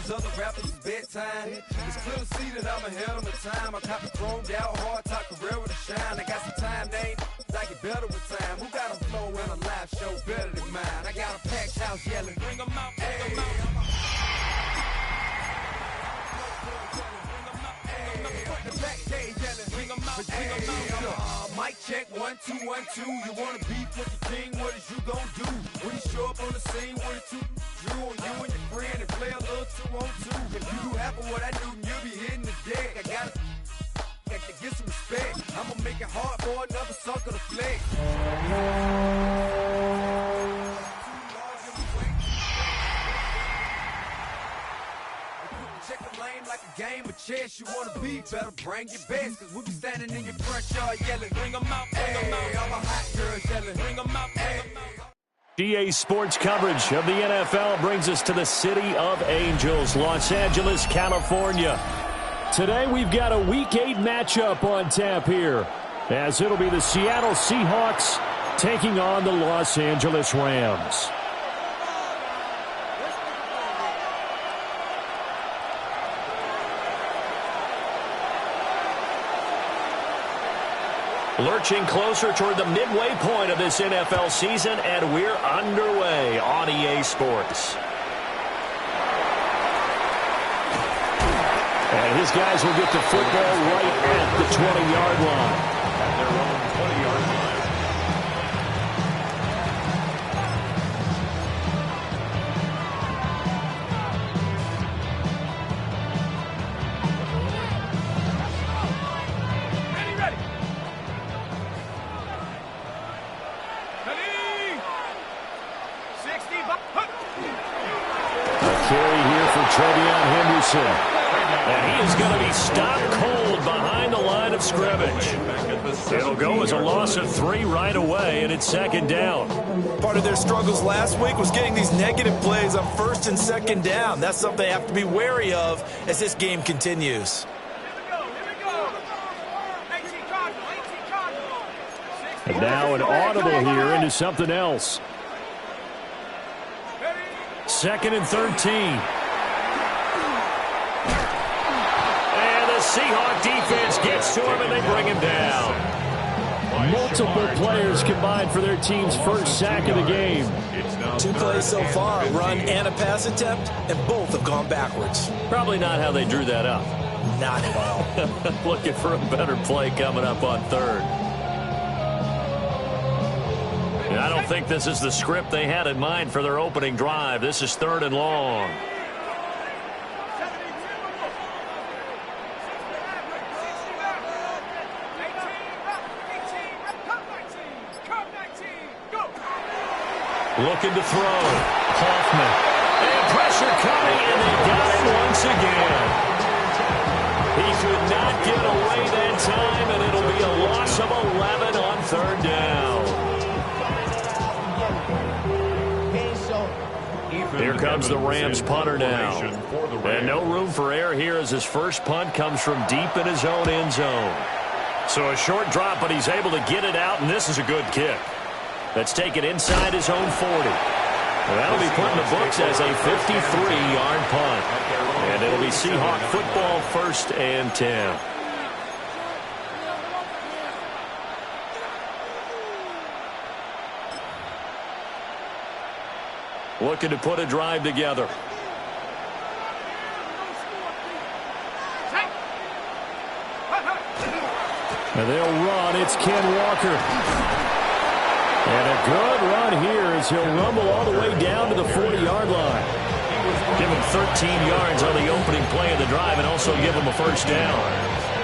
these other rappers is bedtime. It's clear to see that I'm ahead of my time. I copy chromed out, hard talk career with a shine. I got some time named, I get better with time. Who got a flow and a live show better than mine? I got a packed house yelling, bring them out, bring them out. Mic check, 1, 2, 1, 2. You wanna beef with the king? What is you gon' do when you show up on the scene with a two? You and your friend and play a little 2-on-2. If you do half of what I do, then you'll be hitting the deck. I gotta get some respect. I'ma make it hard for another sucker to flex. Check the lane like a game of chess. You wanna be better, bring your best. Cause we'll be standing in your front yard yelling, bring them out, bring them out. All the hot girls yelling, bring them out, bring them out. GA Sports coverage of the NFL brings us to the City of Angels, Los Angeles, California. Today we've got a Week 8 matchup on tap here, as it'll be the Seattle Seahawks taking on the Los Angeles Rams. Lurching closer toward the midway point of this NFL season, and we're underway on EA Sports. And his guys will get the football right at the 20-yard line. At their own 20-yard line. And he is going to be stopped cold behind the line of scrimmage. It'll go as a loss of 3 right away, and it's second down. Part of their struggles last week was getting these negative plays on first and second down. That's something they have to be wary of as this game continues. And now an audible here into something else. 2nd and 13. Seahawk defense gets to him, and they bring him down. Multiple players combined for their team's first sack of the game. 2 plays so far, a run and a pass attempt, and both have gone backwards. Probably not how they drew that up. Not at all. Looking for a better play coming up on 3rd. I don't think this is the script they had in mind for their opening drive. This is 3rd and long. Looking to throw. Hoffman. And pressure coming, and they got him once again. He could not get away that time, and it'll be a loss of 11 on 3rd down. Here comes the Rams punter now. And no room for error here as his first punt comes from deep in his own end zone. So a short drop, but he's able to get it out, and this is a good kick. Let's take it inside his own 40. That'll be put in the books as a 53-yard punt. And it'll be Seahawk football, 1st and 10. Looking to put a drive together. And they'll run. It's Ken Walker. And a good run here as he'll rumble all the way down to the 40-yard line. Give him 13 yards on the opening play of the drive and also give him a first down.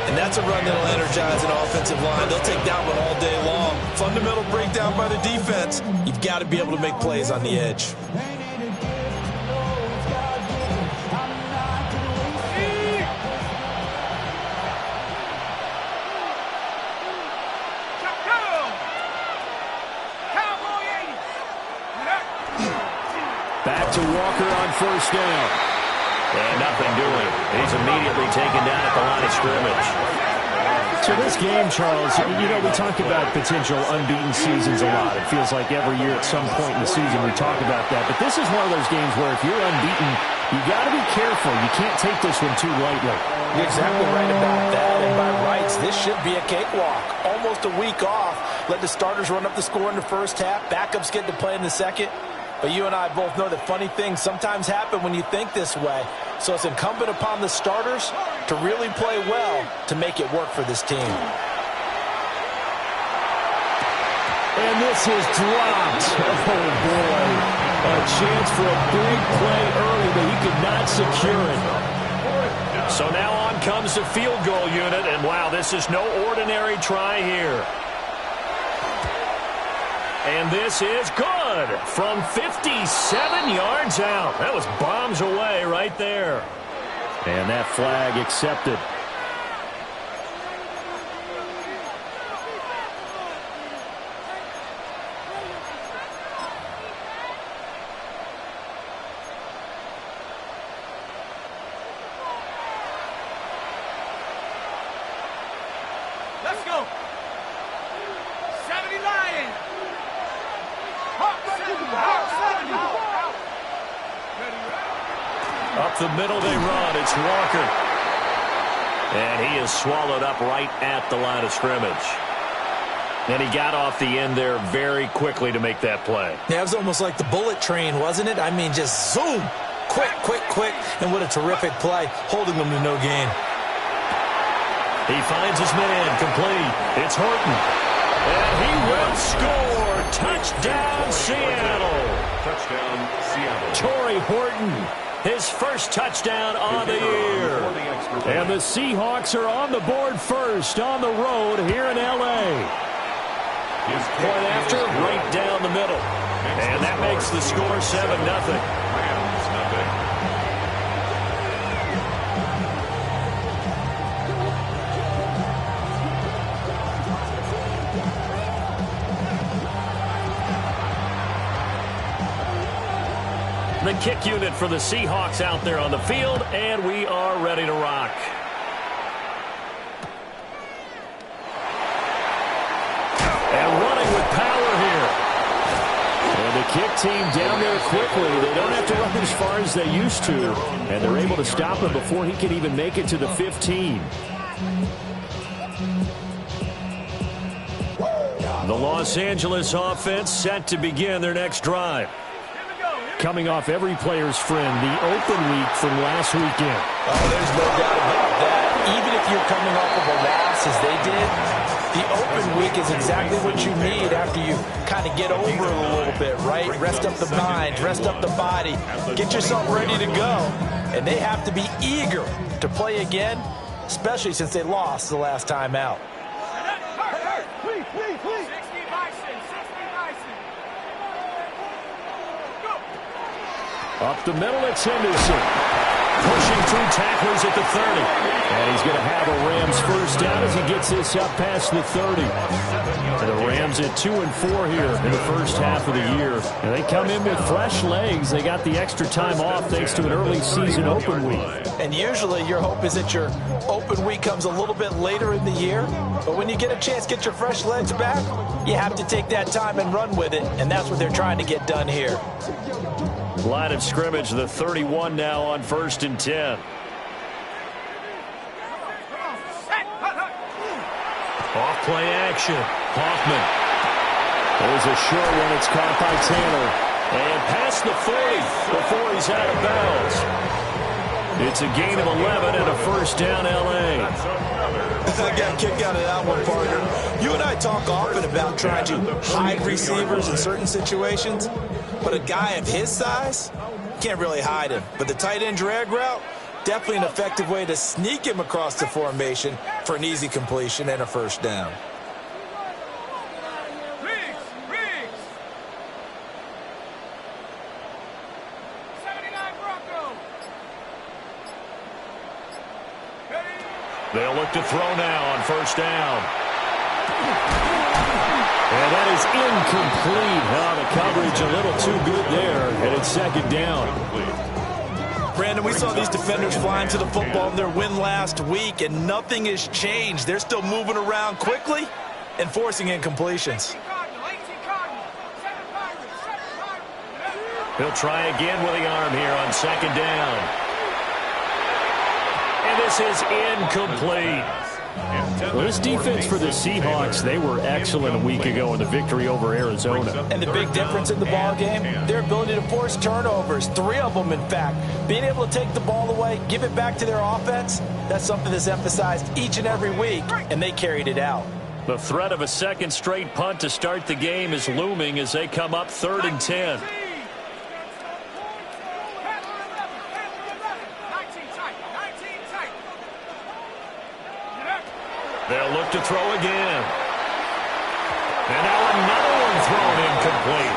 And that's a run that'll energize an offensive line. They'll take that one all day long. Fundamental breakdown by the defense. You've got to be able to make plays on the edge. Back to Walker on first down. And nothing doing. He's immediately taken down at the line of scrimmage. So this game, Charles, you know, we talk about potential unbeaten seasons a lot. It feels like every year at some point in the season we talk about that. But this is one of those games where if you're unbeaten, You got to be careful. You can't take this one too lightly. You're exactly right about that. And by rights, this should be a cakewalk. Almost a week off. Let the starters run up the score in the first half. Backups get to play in the second. But you and I both know that funny things sometimes happen when you think this way. So it's incumbent upon the starters to really play well to make it work for this team. And this is dropped. Oh, boy. A chance for a big play early, but he could not secure it. So now on comes the field goal unit, and wow, this is no ordinary try here. And this is good from 57 yards out. That was bombs away right there. And that flag accepted. Let's go. 70 Lions. Up the middle they run. It's Walker. And he is swallowed up right at the line of scrimmage. And he got off the end there very quickly to make that play. Yeah, it was almost like the bullet train, wasn't it? I mean, just zoom. Quick, quick, quick. And what a terrific play, holding them to no gain. He finds his man, complete. It's Horton. And he will score. Touchdown, Seattle. Touchdown, Seattle. Torrey Horton, his first touchdown on the year. And the Seahawks are on the board first on the road here in L.A. Point after, right down the middle. And that makes the score 7-0. Rams, nothing. The kick unit for the Seahawks out there on the field, and we are ready to rock. And running with power here. And the kick team down there quickly. They don't have to run as far as they used to, and they're able to stop him before he can even make it to the 15. The Los Angeles offense set to begin their next drive. Coming off every player's friend, the open week from last weekend. Oh, there's no doubt about that. Even if you're coming off of a loss as they did, the open week is exactly what you need after you kind of get over it a little bit, right? Rest up the mind, rest up the body, get yourself ready to go. And they have to be eager to play again, especially since they lost the last time out. Up the middle, it's Henderson. Pushing through tacklers at the 30. And he's going to have a Rams first down as he gets this up past the 30. And the Rams at 2-4 here in the first half of the year. And they come in with fresh legs. They got the extra time off thanks to an early season open week. And usually your hope is that your open week comes a little bit later in the year. But when you get a chance to get your fresh legs back, you have to take that time and run with it. And that's what they're trying to get done here. Line of scrimmage, the 31 now on 1st and 10. Off play action. Hoffman. There's a short one. It's caught by Taylor. And past the 40 before he's out of bounds. It's a gain of 11 and a first down L.A. I got a kick out of that one, partner. You and I talk often about trying to hide receivers in certain situations, but a guy of his size, can't really hide him. But the tight end drag route, definitely an effective way to sneak him across the formation for an easy completion and a first down. They'll look to throw now on first down. And that is incomplete. Oh, the coverage a little too good there, and it's second down. Brandon, we saw these defenders flying to the football in their win last week, and nothing has changed. They're still moving around quickly and forcing incompletions. He'll try again with the arm here on second down. And this is incomplete. Well, this defense for the Seahawks, they were excellent a week ago in the victory over Arizona. And the big difference in the ball game, their ability to force turnovers, 3 of them, in fact. Being able to take the ball away, give it back to their offense, that's something that's emphasized each and every week, and they carried it out. The threat of a second straight punt to start the game is looming as they come up 3rd and 10. They'll look to throw again. And now another one thrown incomplete.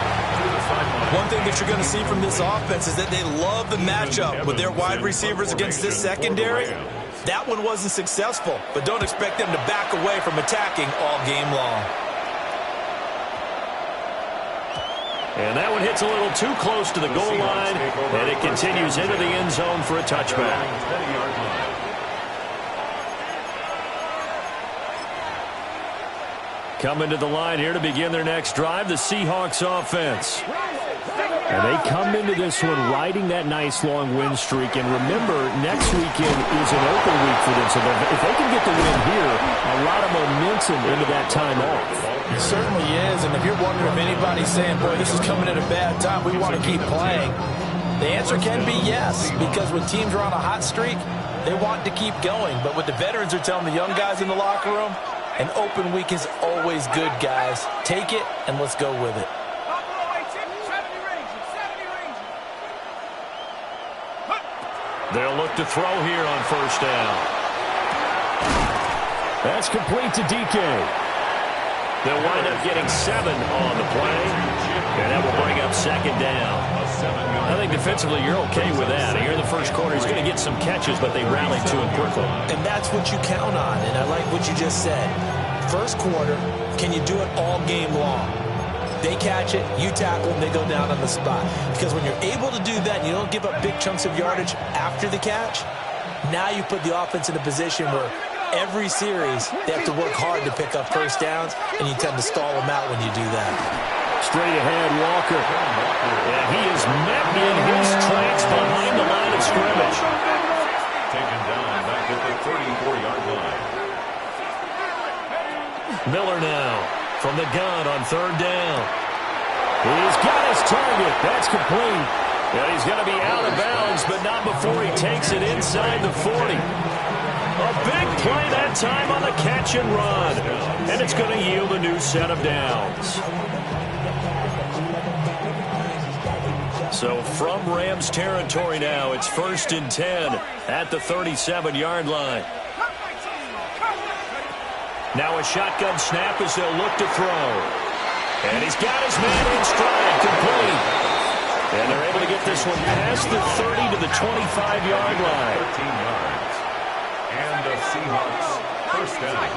One thing that you're going to see from this offense is that they love the matchup with their wide receivers against this secondary. That one wasn't successful, but don't expect them to back away from attacking all game long. And that one hits a little too close to the goal line, and it continues into the end zone for a touchback. Coming to the line here to begin their next drive, the Seahawks offense. And they come into this one riding that nice long win streak. And remember, next weekend is an open week for them. So if they can get the win here, a lot of momentum into that time off. It certainly is. And if you're wondering if anybody's saying, boy, this is coming at a bad time, we want to keep playing, the answer can be yes. Because when teams are on a hot streak, they want to keep going. But what the veterans are telling the young guys in the locker room, an open week is always good, guys. Take it, and let's go with it. They'll look to throw here on first down. That's complete to DK. They'll wind up getting 7 on the play, and that will bring up second down. I think defensively you're okay with that. Here in the first quarter, he's going to get some catches, but they rallied to him quickly. And that's what you count on, and I like what you just said. First quarter, can you do it all game long? They catch it, you tackle them, they go down on the spot. Because when you're able to do that and you don't give up big chunks of yardage after the catch, now you put the offense in a position where every series they have to work hard to pick up first downs, and you tend to stall them out when you do that. Straight ahead, Walker. And he is met in his tracks behind the line of scrimmage. Taken down back at the 34-yard line. Miller now from the gun on third down. He's got his target. That's complete. And he's going to be out of bounds, but not before he takes it inside the 40. A big play that time on the catch and run. And it's going to yield a new set of downs. So from Rams territory now, it's 1st and 10 at the 37-yard line. Now a shotgun snap as they'll look to throw. And he's got his man in stride, complete. And they're able to get this one past the 30 to the 25-yard line. 13 yards. And the Seahawks first down.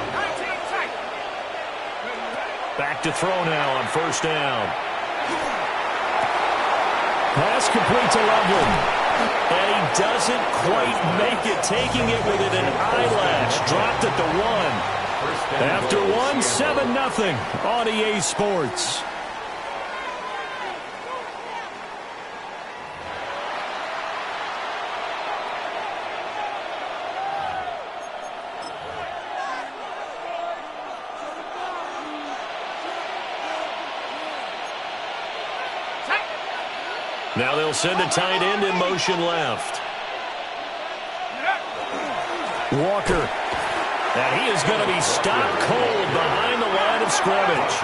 Back to throw now on first down. Pass complete to Loveland. And he doesn't quite make it, taking it within an eyelash. Dropped at the 1. After 1, 7-0 on EA Sports. Now they'll send a tight end in motion left. Walker. And he is going to be stopped cold behind the line of scrimmage.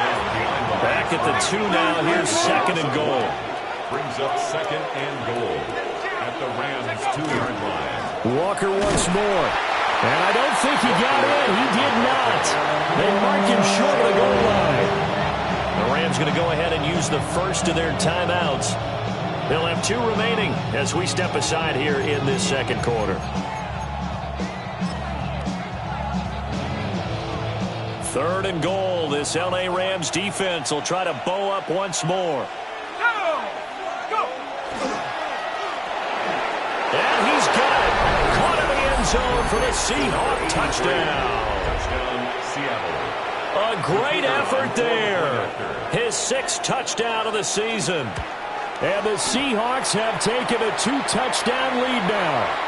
Back at the 2 now. Here's 2nd and goal. Brings up 2nd and goal at the Rams 2-yard line. Walker once more. And I don't think he got in. He did not. They mark him short of the goal line. The Rams going to go ahead and use the first of their timeouts. They'll have 2 remaining as we step aside here in this second quarter. 3rd and goal. This L.A. Rams defense will try to bow up once more. And he's got it. Caught in the end zone for the Seahawk touchdown. Touchdown, Seattle. A great effort there. His 6th touchdown of the season. And the Seahawks have taken a 2-touchdown lead now.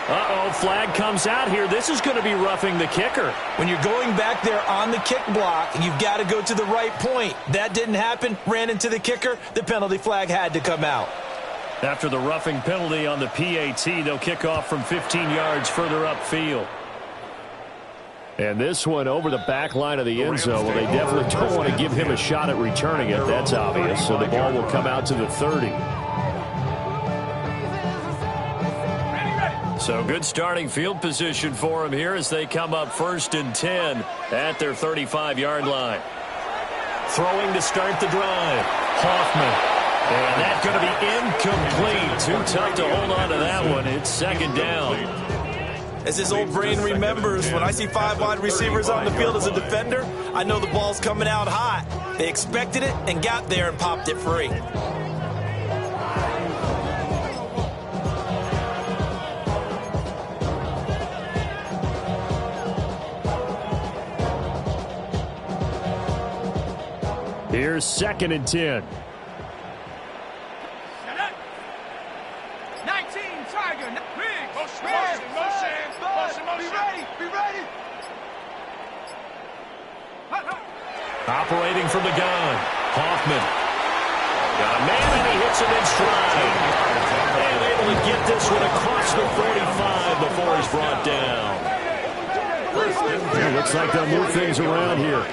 Uh-oh, flag comes out here. This is going to be roughing the kicker. When you're going back there on the kick block, you've got to go to the right point. That didn't happen. Ran into the kicker. The penalty flag had to come out. After the roughing penalty on the PAT, they'll kick off from 15 yards further upfield. And this one over the back line of the end zone. Well, they definitely don't want to give him a shot at returning it. That's obvious. So the ball will come out to the 30. So good starting field position for him here as they come up 1st and 10 at their 35-yard line. Throwing to start the drive. Hoffman. And that's going to be incomplete. Too tough to hold on to that one. It's 2nd down. As his old brain remembers, when I see 5 wide receivers on the field as a defender, I know the ball's coming out hot. They expected it and got there and popped it free. Here's 2nd and 10. 19, Tiger. Motion. Be ready. Operating from the gun. Hoffman. Got a man and he hits it in stride. And able to get this one across the 45 before he's brought down. It looks like they'll move things around here.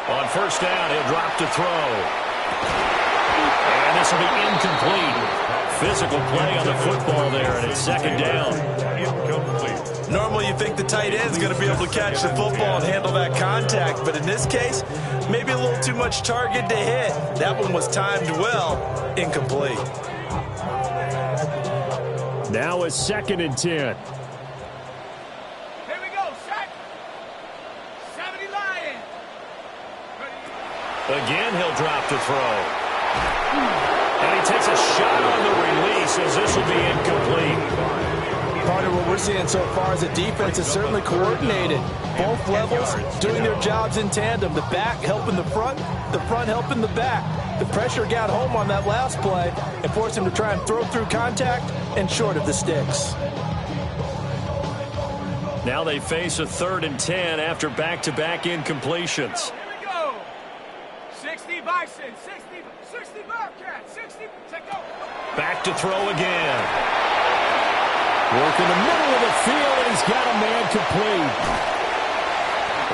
On 1st down, he'll drop to throw. And this will be incomplete. Physical play on the football there, and it's 2nd down. Incomplete. Normally you think the tight end's going to be able to catch the football and handle that contact, but in this case, maybe a little too much target to hit. That one was timed well. Incomplete. Now it's 2nd and 10. Again, he'll drop to throw. And he takes a shot on the release as this will be incomplete. Part of what we're seeing so far is the defense is certainly coordinated. Both levels doing their jobs in tandem. The back helping the front helping the back. The pressure got home on that last play and forced him to try and throw through contact and short of the sticks. Now they face a 3rd and 10 after back-to-back incompletions. Bison, 60 Bearcat, 60, go. Back to throw again. Work in the middle of the field, and he's got a man complete.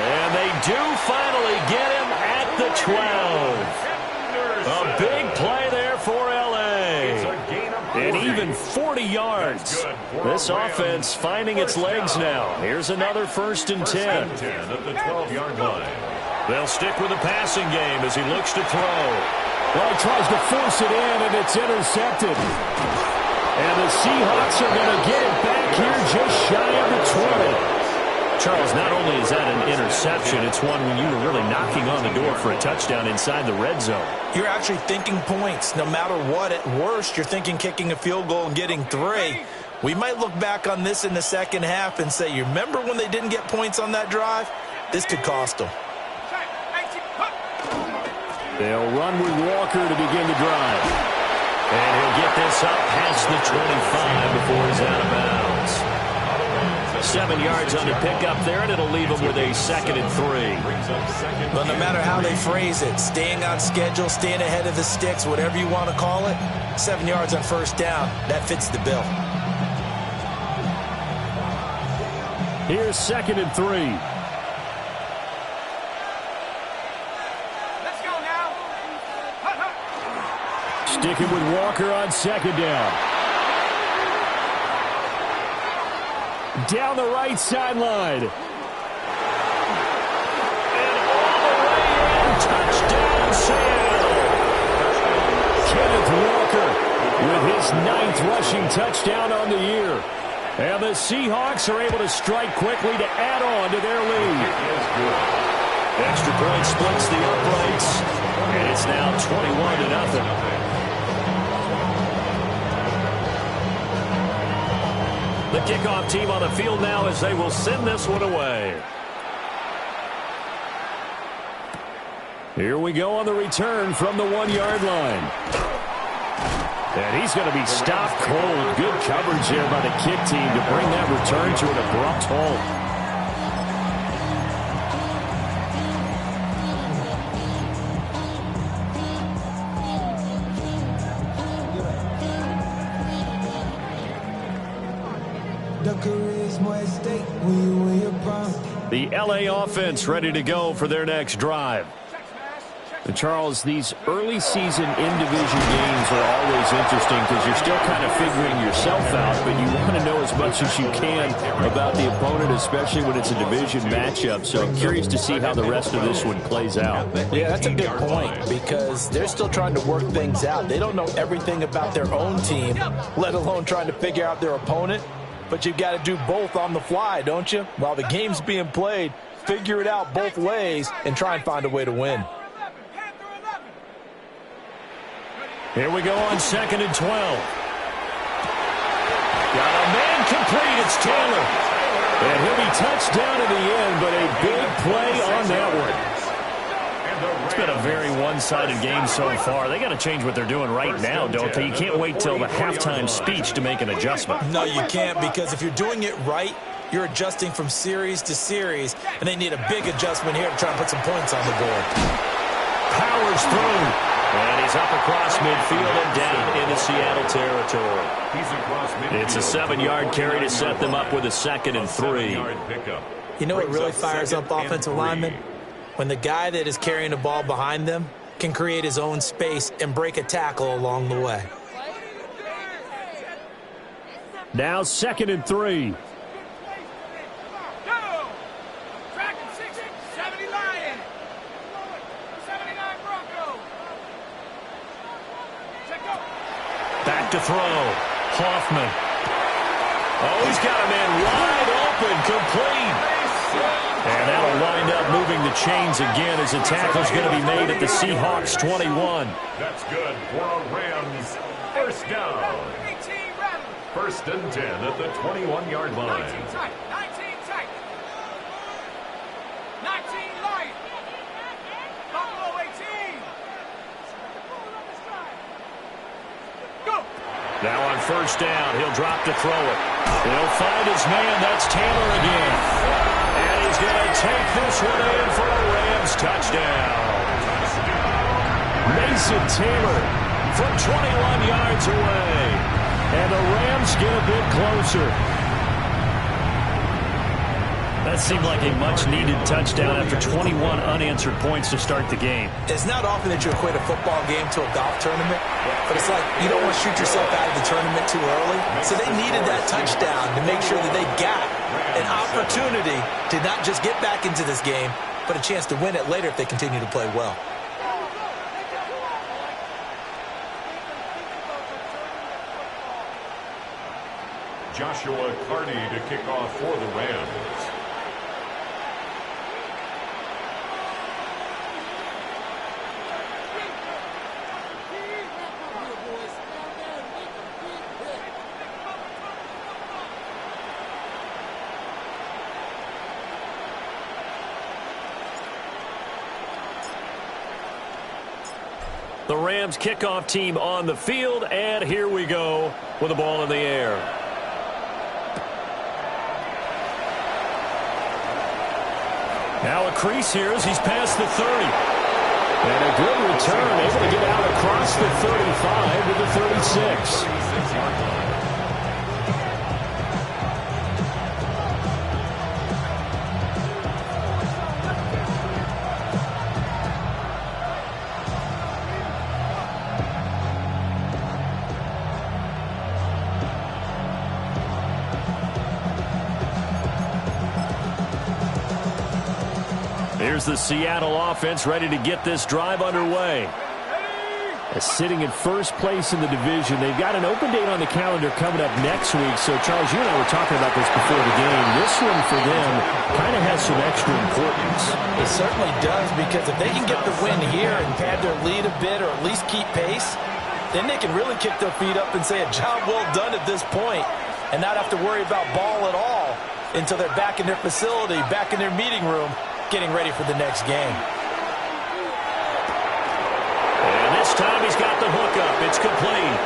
And they do finally get him at the 12. A big play there for L.A. And even 40 yards. This offense finding its legs now. Here's another 1st and 10. At the 12-yard line. They'll stick with the passing game as he looks to throw. Well, he tries to force it in, and it's intercepted. And the Seahawks are going to get it back here just shy of the 20. Charles, not only is that an interception, it's one when you were really knocking on the door for a touchdown inside the red zone. You're actually thinking points. No matter what, at worst, you're thinking kicking a field goal and getting 3. We might look back on this in the second half and say, you remember when they didn't get points on that drive? This could cost them. They'll run with Walker to begin the drive. And he'll get this up past the 25 before he's out of bounds. 7 yards on the pickup there, and it'll leave him with a 2nd and 3. But no matter how they phrase it, staying on schedule, staying ahead of the sticks, whatever you want to call it, 7 yards on 1st down, that fits the bill. Here's 2nd and 3. Sticking with Walker on 2nd down. Down the right sideline. And all the way in. Touchdown, Sam. Kenneth Walker with his 9th rushing touchdown on the year. And the Seahawks are able to strike quickly to add on to their lead. Extra point splits the uprights. And it's now 21-0. The kickoff team on the field now as they will send this one away. Here we go on the return from the 1-yard line. And he's going to be stopped cold. Good coverage there by the kick team to bring that return to an abrupt halt. The LA offense ready to go for their next drive. And Charles, these early season in-division games are always interesting because you're still kind of figuring yourself out, but you want to know as much as you can about the opponent, especially when it's a division matchup. So I'm curious to see how the rest of this one plays out. Yeah, that's a good point because they're still trying to work things out. They don't know everything about their own team, let alone trying to figure out their opponent. But you've got to do both on the fly, don't you? While the game's being played, figure it out both ways and try and find a way to win. Here we go on 2nd and 12. Got a man complete. It's Taylor. And he'll be touched down in the end, but a big play on that one. It's been a very one-sided game so far. They got to change what they're doing right now, don't they? You can't wait till the halftime speech to make an adjustment. No, you can't, because if you're doing it right, you're adjusting from series to series, and they need a big adjustment here to try and put some points on the board. Powers through. And he's up across midfield and down into Seattle territory. It's a 7-yard carry to set them up with a 2nd and 3. You know what really fires up offensive linemen? When the guy that is carrying the ball behind them can create his own space and break a tackle along the way. Now 2nd and 3. Back to throw. Hoffman. Oh, he's got a man wide open, complete. And that'll wind up moving the chains again as the tackle's going to be made at the Seahawks 21. That's good for a Rams first down. 1st and 10 at the 21-yard line. 19 tight. 19 light. Buffalo 18. Go. Now on 1st down, he'll drop to throw it. He'll find his man. That's Taylor again. And he's going to take this one in for a Rams touchdown. Mason Taylor from 21 yards away. And the Rams get a bit closer. That seemed like a much-needed touchdown after 21 unanswered points to start the game. It's not often that you equate a football game to a golf tournament, but it's like you don't want to shoot yourself out of the tournament too early. So they needed that touchdown to make sure that they got an opportunity to not just get back into this game, but a chance to win it later if they continue to play well. Joshua Carney to kick off for the Rams. The Rams kickoff team on the field, and here we go with the ball in the air. Now a crease here as he's past the 30. And a good return, able to get out across the 35 to the 36. Here's the Seattle offense ready to get this drive underway. Sitting in first place in the division. They've got an open date on the calendar coming up next week. So, Charles, you and I were talking about this before the game. This one for them kind of has some extra importance. It certainly does, because if they can get the win here and pad their lead a bit or at least keep pace, then they can really kick their feet up and say a job well done at this point and not have to worry about ball at all until they're back in their facility, back in their meeting room, getting ready for the next game. time he's got the hookup. It's complete.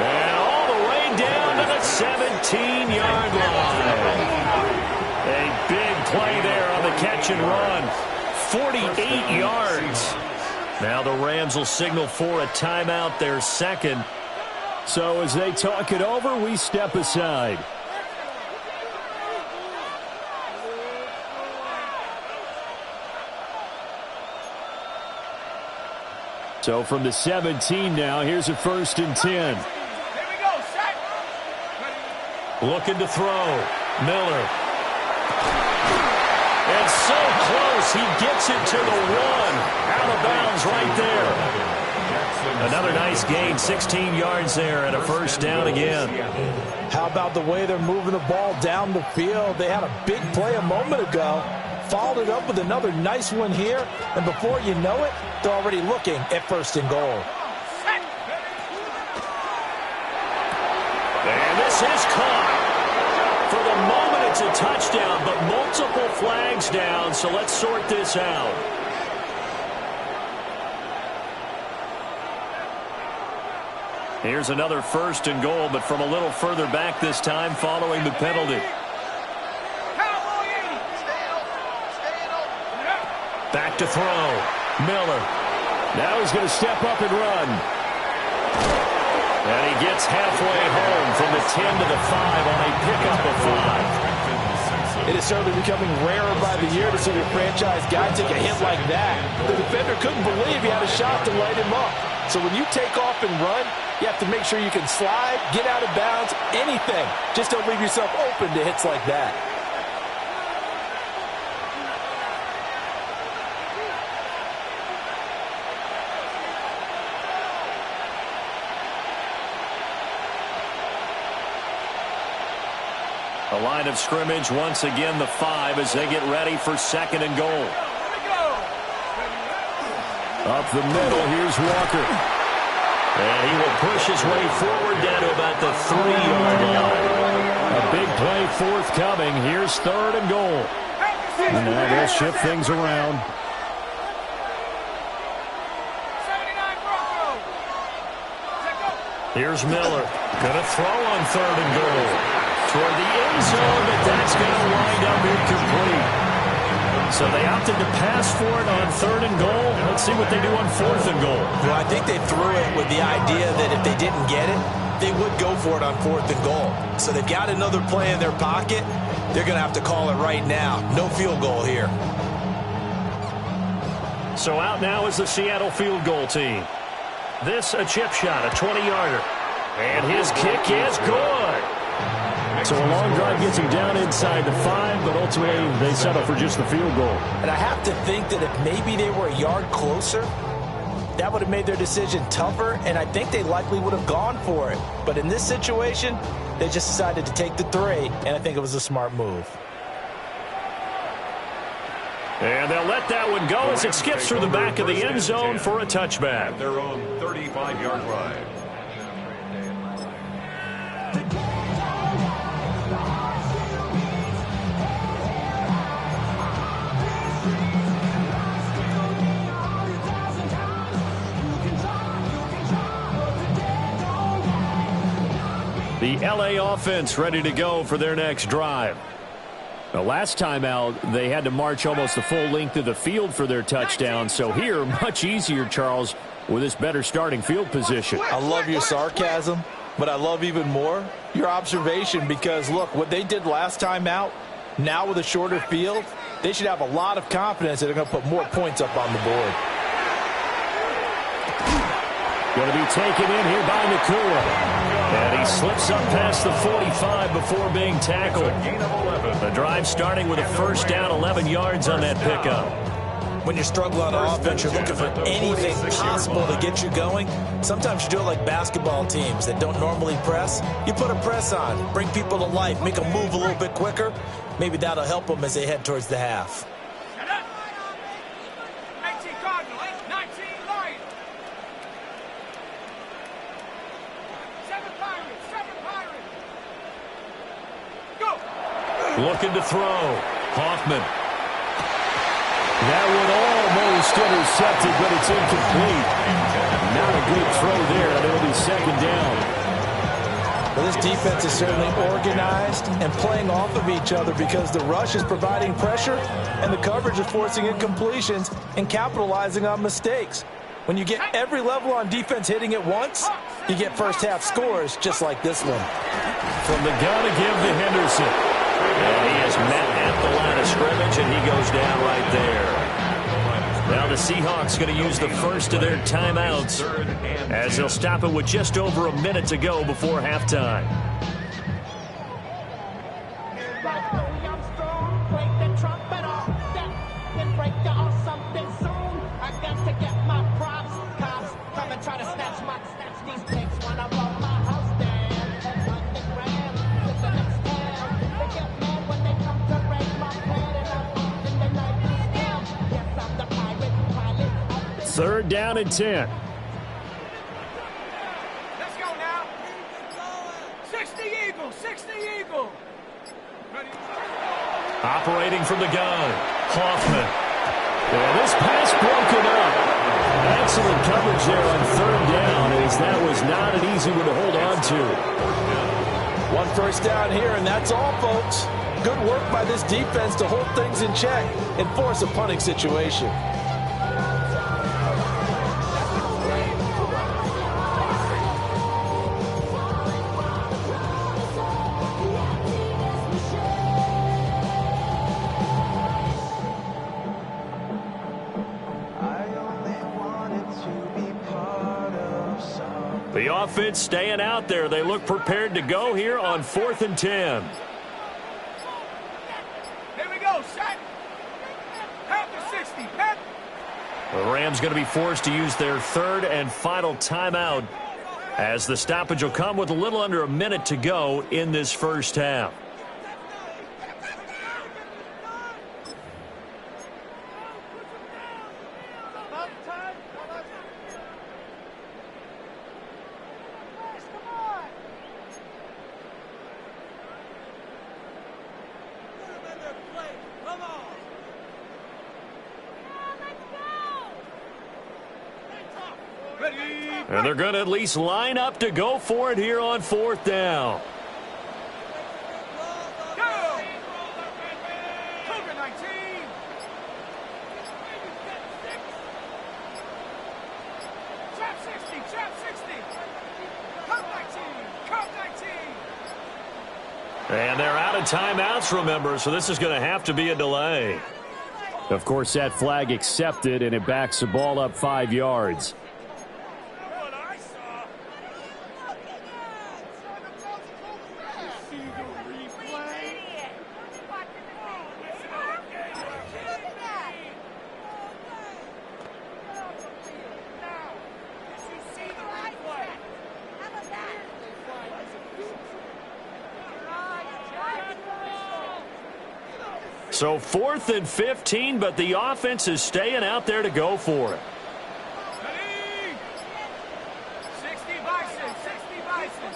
And all the way down to the 17-yard line. A big play there on the catch and run. 48 yards. Now the Rams will signal for a timeout, their second. So as they talk it over, we step aside. So from the 17 now, here's a 1st and 10. Looking to throw. Miller. And so close, he gets it to the 1. Out of bounds right there. Another nice gain, 16 yards there, and a 1st down again. How about the way they're moving the ball down the field? They had a big play a moment ago. Followed it up with another nice one here. And before you know it, they're already looking at 1st and goal. And this is caught. For the moment, it's a touchdown, but multiple flags down, so let's sort this out. Here's another 1st and goal, but from a little further back this time following the penalty. Back to throw. Miller. Now he's going to step up and run. And he gets halfway home from the 10 to the 5 on a pickup of 5. It is certainly becoming rarer by the year to see your franchise guy take a hit like that. The defender couldn't believe he had a shot to light him up. So when you take off and run, you have to make sure you can slide, get out of bounds, anything. Just don't leave yourself open to hits like that. The line of scrimmage once again the 5 as they get ready for 2nd and goal. Up the middle, here's Walker. And he will push his way forward down to about the 3-yard line. A big play forthcoming. Here's 3rd and goal. And now they'll shift things around. Here's Miller. Going to throw on 3rd and goal. Toward the end zone, but that's going to wind up incomplete. So they opted to pass for it on 3rd and goal. Let's see what they do on 4th and goal. Well, I think they threw it with the idea that if they didn't get it, they would go for it on 4th and goal. So they've got another play in their pocket. They're going to have to call it right now. No field goal here. So out now is the Seattle field goal team. This a chip shot, a 20-yarder. And his kick is good. So a long drive gets him down inside the 5, but ultimately they settle for just the field goal. And I have to think that if maybe they were a yard closer, that would have made their decision tougher, and I think they likely would have gone for it. But in this situation, they just decided to take the 3, and I think it was a smart move. And they'll let that one go as it skips through the back of the end zone for a touchback. Their own 35-yard line. The LA offense ready to go for their next drive. The last time out, they had to march almost the full length of the field for their touchdown. So here, much easier, Charles, with this better starting field position. I love your sarcasm, but I love even more your observation because, look, what they did last time out, now with a shorter field, they should have a lot of confidence that they're going to put more points up on the board. Going to be taken in here by Nakua. And he slips up past the 45 before being tackled. The drive starting with a 1st down, 11 yards on that pickup. When you're struggling on offense, you're looking for anything possible to get you going. Sometimes you do it like basketball teams that don't normally press. You put a press on, bring people to life, make them move a little bit quicker. Maybe that'll help them as they head towards the half. Looking to throw. Hoffman. That one almost intercepted, but it's incomplete. defense is certainly organized and playing off of each other because the rush is providing pressure and the coverage is forcing incompletions and capitalizing on mistakes. When you get every level on defense hitting at once, you get first-half scores just like this one. From the gun again to Henderson. And he is met at the line of scrimmage, and he goes down right there. Now the Seahawks going to use the first of their timeouts as they'll stop it with just over a minute to go before halftime. Third down and 10. Let's go now. 60 Eagle, 60 Eagle. Operating from the gun, Hoffman. And this pass broken up. Excellent coverage there on third down, as that was not an easy one to hold on to. One first down here, and that's all, folks. Good work by this defense to hold things in check and force a punting situation. The offense staying out there. They look prepared to go here on 4th and 10. Here we go, set. Half to 60, half. The Rams going to be forced to use their third and final timeout as the stoppage will come with a little under a minute to go in this first half. And they're going to at least line up to go for it here on 4th down. Go! Cougar 19. Trap 60, trap 60. Cup 19, cup 19. And they're out of timeouts, remember, so this is going to have to be a delay. Of course, that flag accepted, and it backs the ball up 5 yards. So 4th and 15, but the offense is staying out there to go for it. Ready? 60 Bison, 60 Bison.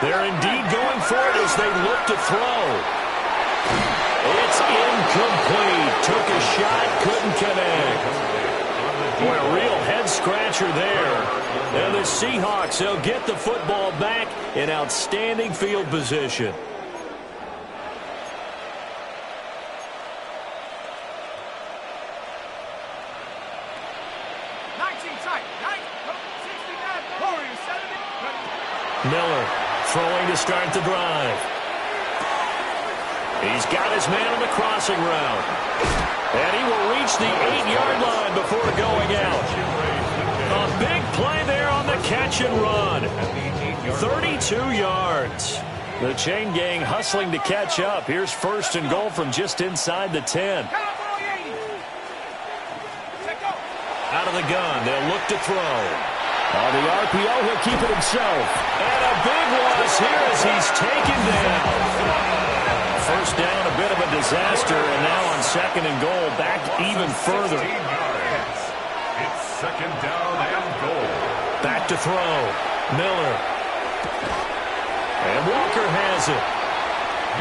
They're indeed going for it as they look to throw. It's incomplete. Took a shot, couldn't connect. Boy, a real head-scratcher there. And the Seahawks, they'll get the football back in outstanding field position. Miller throwing to start the drive. He's got his man on the crossing route. And he will reach the 8-yard line before going out. A big play there on the catch and run. 32 yards. The chain gang hustling to catch up. Here's 1st and goal from just inside the 10. Out of the gun, they'll look to throw. On the RPO, he'll keep it himself. And a big loss here as he's taken down. First down, a bit of a disaster, and now on 2nd and goal, back even further. It's 2nd down and goal. Back to throw. Miller. And Walker has it.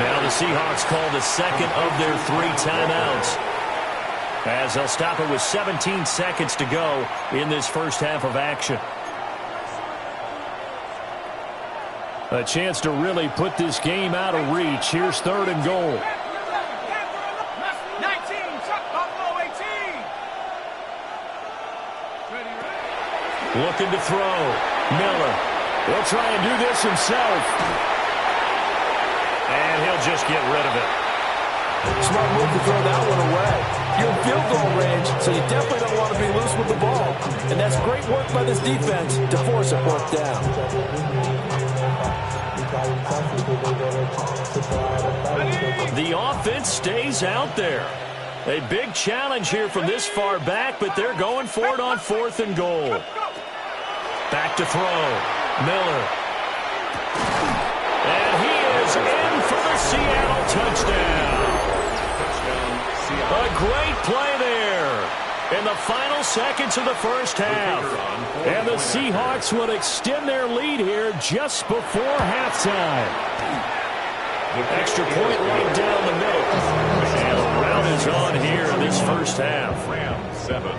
Now the Seahawks call the second of their 3 timeouts, as they'll stop it with 17 seconds to go in this first half of action. A chance to really put this game out of reach. Here's 3rd and goal. 19, Buffalo 18. Looking to throw. Miller. He'll try and do this himself. And he'll just get rid of it. Smart move to throw that one away. You're in field goal range, so you definitely don't want to be loose with the ball. And that's great work by this defense to force a 4th down. The offense stays out there. A big challenge here from this far back, but they're going for it on 4th and goal. Back to throw. Miller. And he is in for the Seattle touchdown. A great play there in the final seconds of the first half. And the Seahawks would extend their lead here just before halftime. Extra point right down the middle. And the round is on here in this first half. Rams 7.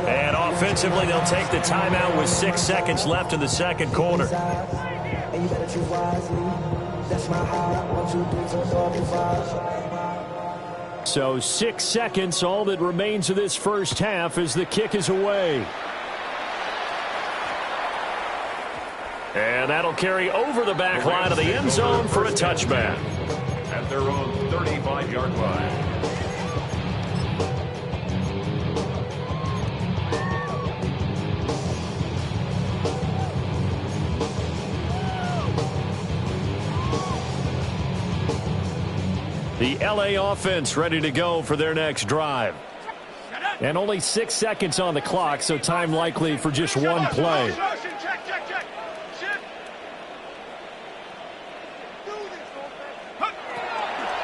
And offensively, they'll take the timeout with 6 seconds left in the second quarter. So 6 seconds, all that remains of this first half as the kick is away. And that'll carry over the back line of the end zone for a touchback. At their own 35-yard line. The LA offense ready to go for their next drive. And only 6 seconds on the clock, so time likely for just one play.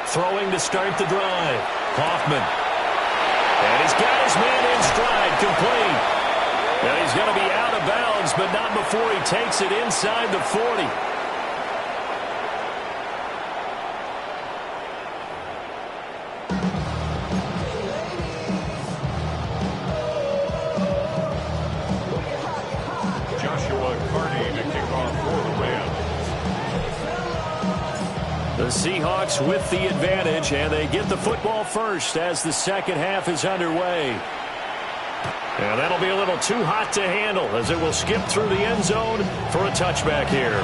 Throwing to start the drive. Hoffman. And he's got his man in stride, complete. And he's going to be out of bounds, but not before he takes it inside the 40. The Seahawks with the advantage, and they get the football first as the second half is underway. And that'll be a little too hot to handle as it will skip through the end zone for a touchback here.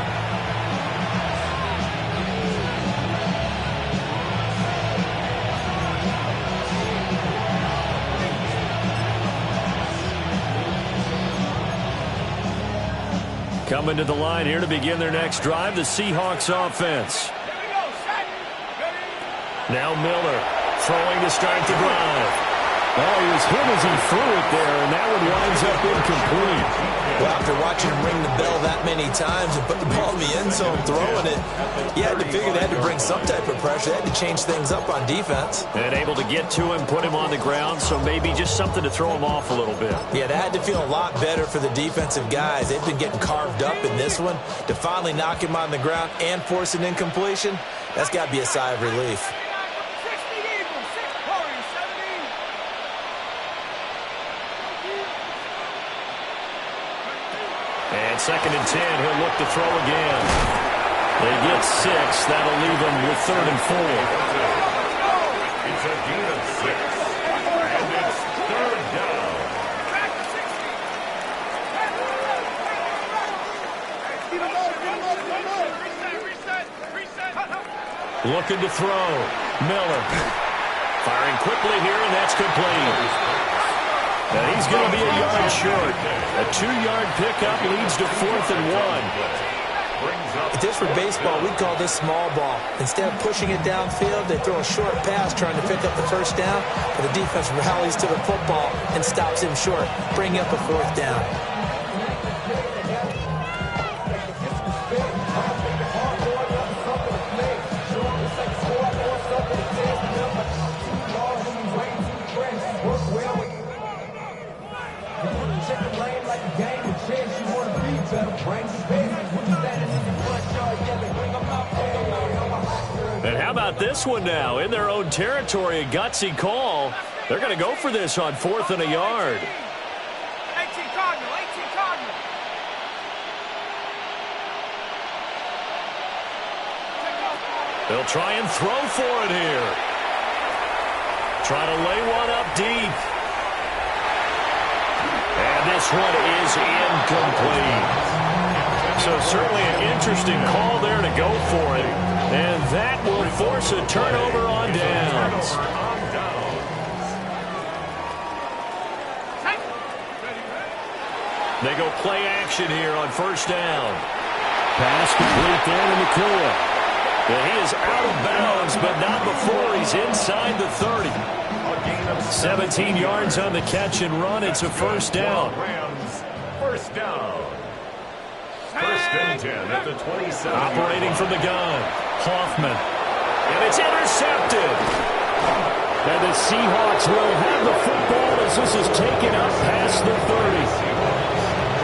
Coming to the line here to begin their next drive, the Seahawks offense. Now Miller throwing to start the drive. Oh, he was hit as he threw it there, and that one winds up incomplete. Well, after watching him ring the bell that many times and put the ball in the end zone throwing it, you had to figure they had to bring some type of pressure. They had to change things up on defense. And able to get to him, put him on the ground, so maybe just something to throw him off a little bit. Yeah, that had to feel a lot better for the defensive guys. They've been getting carved up in this one. To finally knock him on the ground and force an incompletion, that's got to be a sigh of relief. And 2nd and 10, he'll look to throw again. They get 6. That'll leave them with 3rd and 4. It's a gain of 6. And it's 3rd down. Looking to throw. Miller. Firing quickly here, and that's complete. And he's going to be a yard short. A 2-yard pickup leads to 4th and 1. If this were baseball, we'd call this small ball. Instead of pushing it downfield, they throw a short pass trying to pick up the first down, but the defense rallies to the football and stops him short, bringing up a 4th down. Brains is big. We're just standing in the front yard yelling, bring them out. How about this one now? In their own territory, a gutsy call. They're going to go for this on 4th and a yard. 18 Cardinal, 18 Cardinal. They'll try and throw for it here. Try to lay one up deep. And this one is incomplete. So certainly an interesting call there to go for it. And that will force a turnover on downs. They go play action here on 1st down. Pass complete there in the clear. Well, he is out of bounds, but not before he's inside the 30. 17 yards on the catch and run. It's a 1st down. First down. 1st and 10 at the 27. Operating from the gun. Hoffman. And it's intercepted. And the Seahawks will have the football as this is taken up past the 30.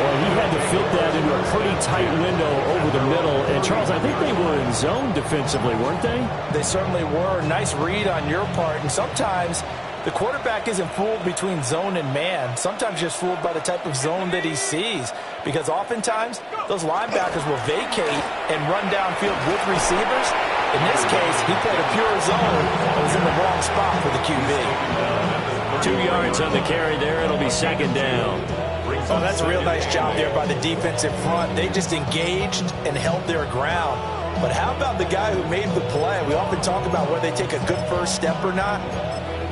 Well, he had to fit that into a pretty tight window over the middle. And, Charles, I think they were in zone defensively, weren't they? They certainly were. Nice read on your part. And sometimes the quarterback isn't fooled between zone and man. Sometimes just fooled by the type of zone that he sees. Because oftentimes, those linebackers will vacate and run downfield with receivers. In this case, he played a pure zone and was in the wrong spot for the QB. 2 yards on the carry there. It'll be 2nd down. Oh, that's a real nice job there by the defensive front. They just engaged and held their ground. But how about the guy who made the play? We often talk about whether they take a good first step or not.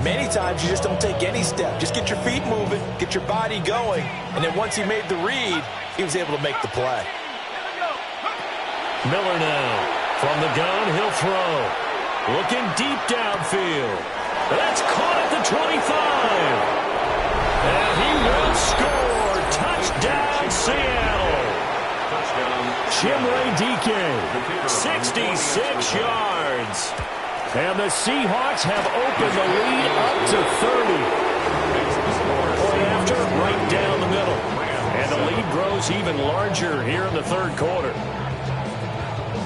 Many times you just don't take any step. Just get your feet moving, get your body going, and then once he made the read, he was able to make the play. Miller now. From the gun, he'll throw. Looking deep downfield. That's caught at the 25. And he will score. Touchdown, Seattle. Chimere Dike. 66 yards. And the Seahawks have opened the lead up to 30. Point after, right down the middle. And the lead grows even larger here in the 3rd quarter.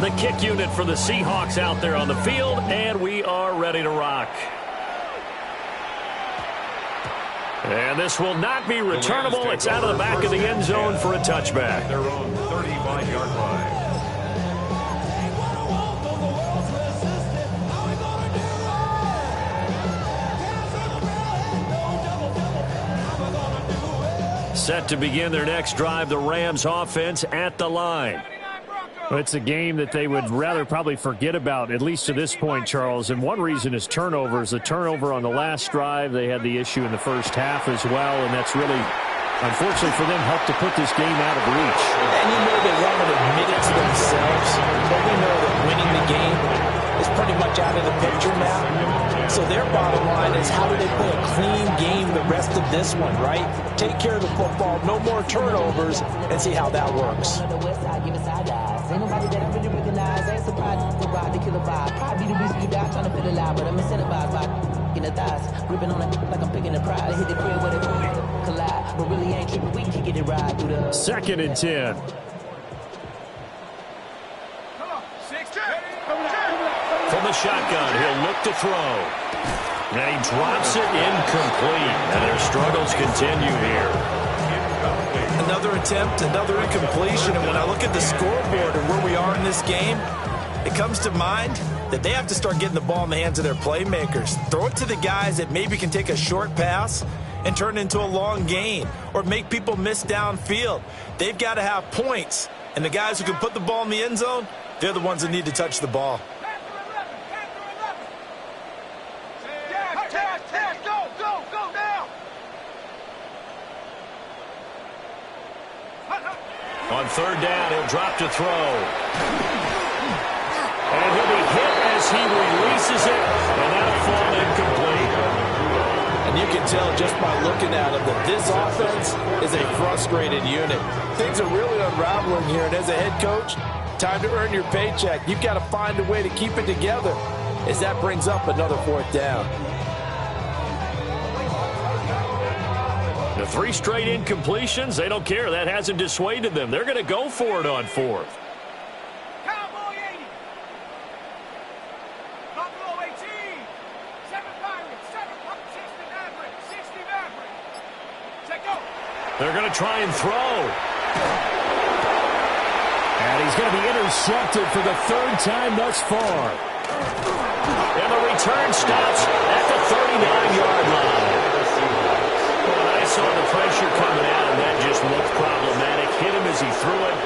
The kick unit for the Seahawks out there on the field, and we are ready to rock. And this will not be returnable. It's out of the back of the end zone for a touchback. Their own 35-yard line. Set to begin their next drive, the Rams offense at the line. Well, it's a game that they would rather probably forget about, at least to this point, Charles. And one reason is turnovers. The turnover on the last drive, they had the issue in the first half as well, and that's really, unfortunately for them, helped to put this game out of reach. And you know they won't admit it to themselves, but we know that winning the game is pretty much out of the picture now. So their bottom line is how do they play a clean game the rest of this one, right? Take care of the football, no more turnovers, and see how that works. Ain't nobody that I really recognize. Ain't surprised to ride the killer vibe. Probably the reason you die trying to feel alive, but I'm incentivized by in the thighs, gripping on it like I'm picking a pride. Hit the crib where they collide, but really ain't tripping. We can get it right through the 2nd and 10. From the shotgun, he'll look to throw. And he drops it incomplete. And their struggles continue here. Another attempt, another incompletion, and when I look at the scoreboard and where we are in this game, it comes to mind that they have to start getting the ball in the hands of their playmakers. Throw it to the guys that maybe can take a short pass and turn it into a long gain or make people miss downfield. They've got to have points, and the guys who can put the ball in the end zone, they're the ones that need to touch the ball. On 3rd down, he'll drop to throw. And he'll be hit as he releases it, and that'll fall incomplete. And you can tell just by looking at him that this offense is a frustrated unit. Things are really unraveling here, and as a head coach, time to earn your paycheck. You've got to find a way to keep it together as that brings up another 4th down. The 3 straight incompletions, they don't care. That hasn't dissuaded them. They're going to go for it on 4th. They're going to try and throw. And he's going to be intercepted for the third time thus far. And the return stops at the 39-yard line. Well, I saw the pressure coming out, and that just looked problematic. Hit him as he threw it,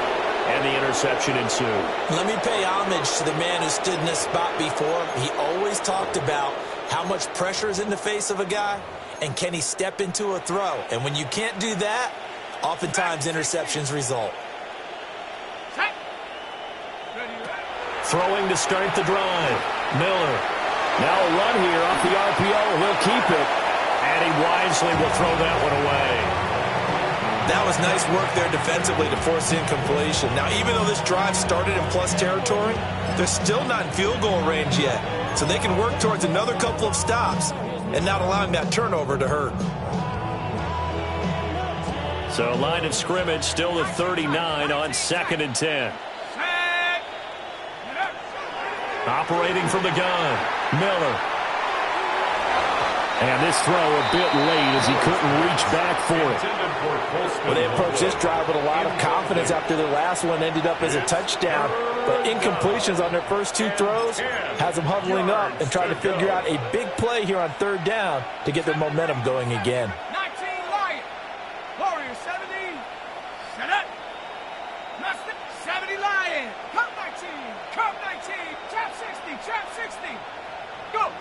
and the interception ensued. Let me pay homage to the man who stood in this spot before. He always talked about how much pressure is in the face of a guy, and can he step into a throw. And when you can't do that, oftentimes interceptions result. Throwing to start the drive. Miller. Now a run here off the RPO. He'll keep it. And he wisely will throw that one away. That was nice work there defensively to force incompletion. Now, even though this drive started in plus territory, they're still not in field goal range yet. So they can work towards another couple of stops and not allowing that turnover to hurt. So line of scrimmage still at 39 on 2nd and 10. Operating from the gun, Miller. And this throw a bit late as he couldn't reach back for it. Well, they approached this drive with a lot of confidence after their last one ended up as a touchdown. But incompletions on their first two throws has them huddling up and trying to figure out a big play here on 3rd down to get their momentum going again. 19 Lion. Warrior 70. Set up. 70 Lion. Cup 19. Cup 19. Trap 60. Trap 60. Go.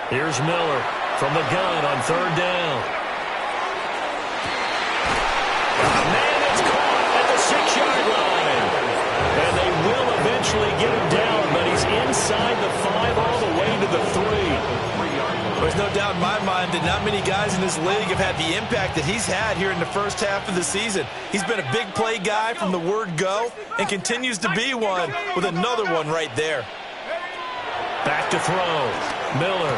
Here's Miller from the gun on 3rd down. Man, it's caught at the 6-yard line. And they will eventually get him down, but he's inside the 5 all the way to the 3. There's no doubt in my mind that not many guys in this league have had the impact that he's had here in the first half of the season. He's been a big play guy from the word go and continues to be one with another one right there. Back to throw. Miller.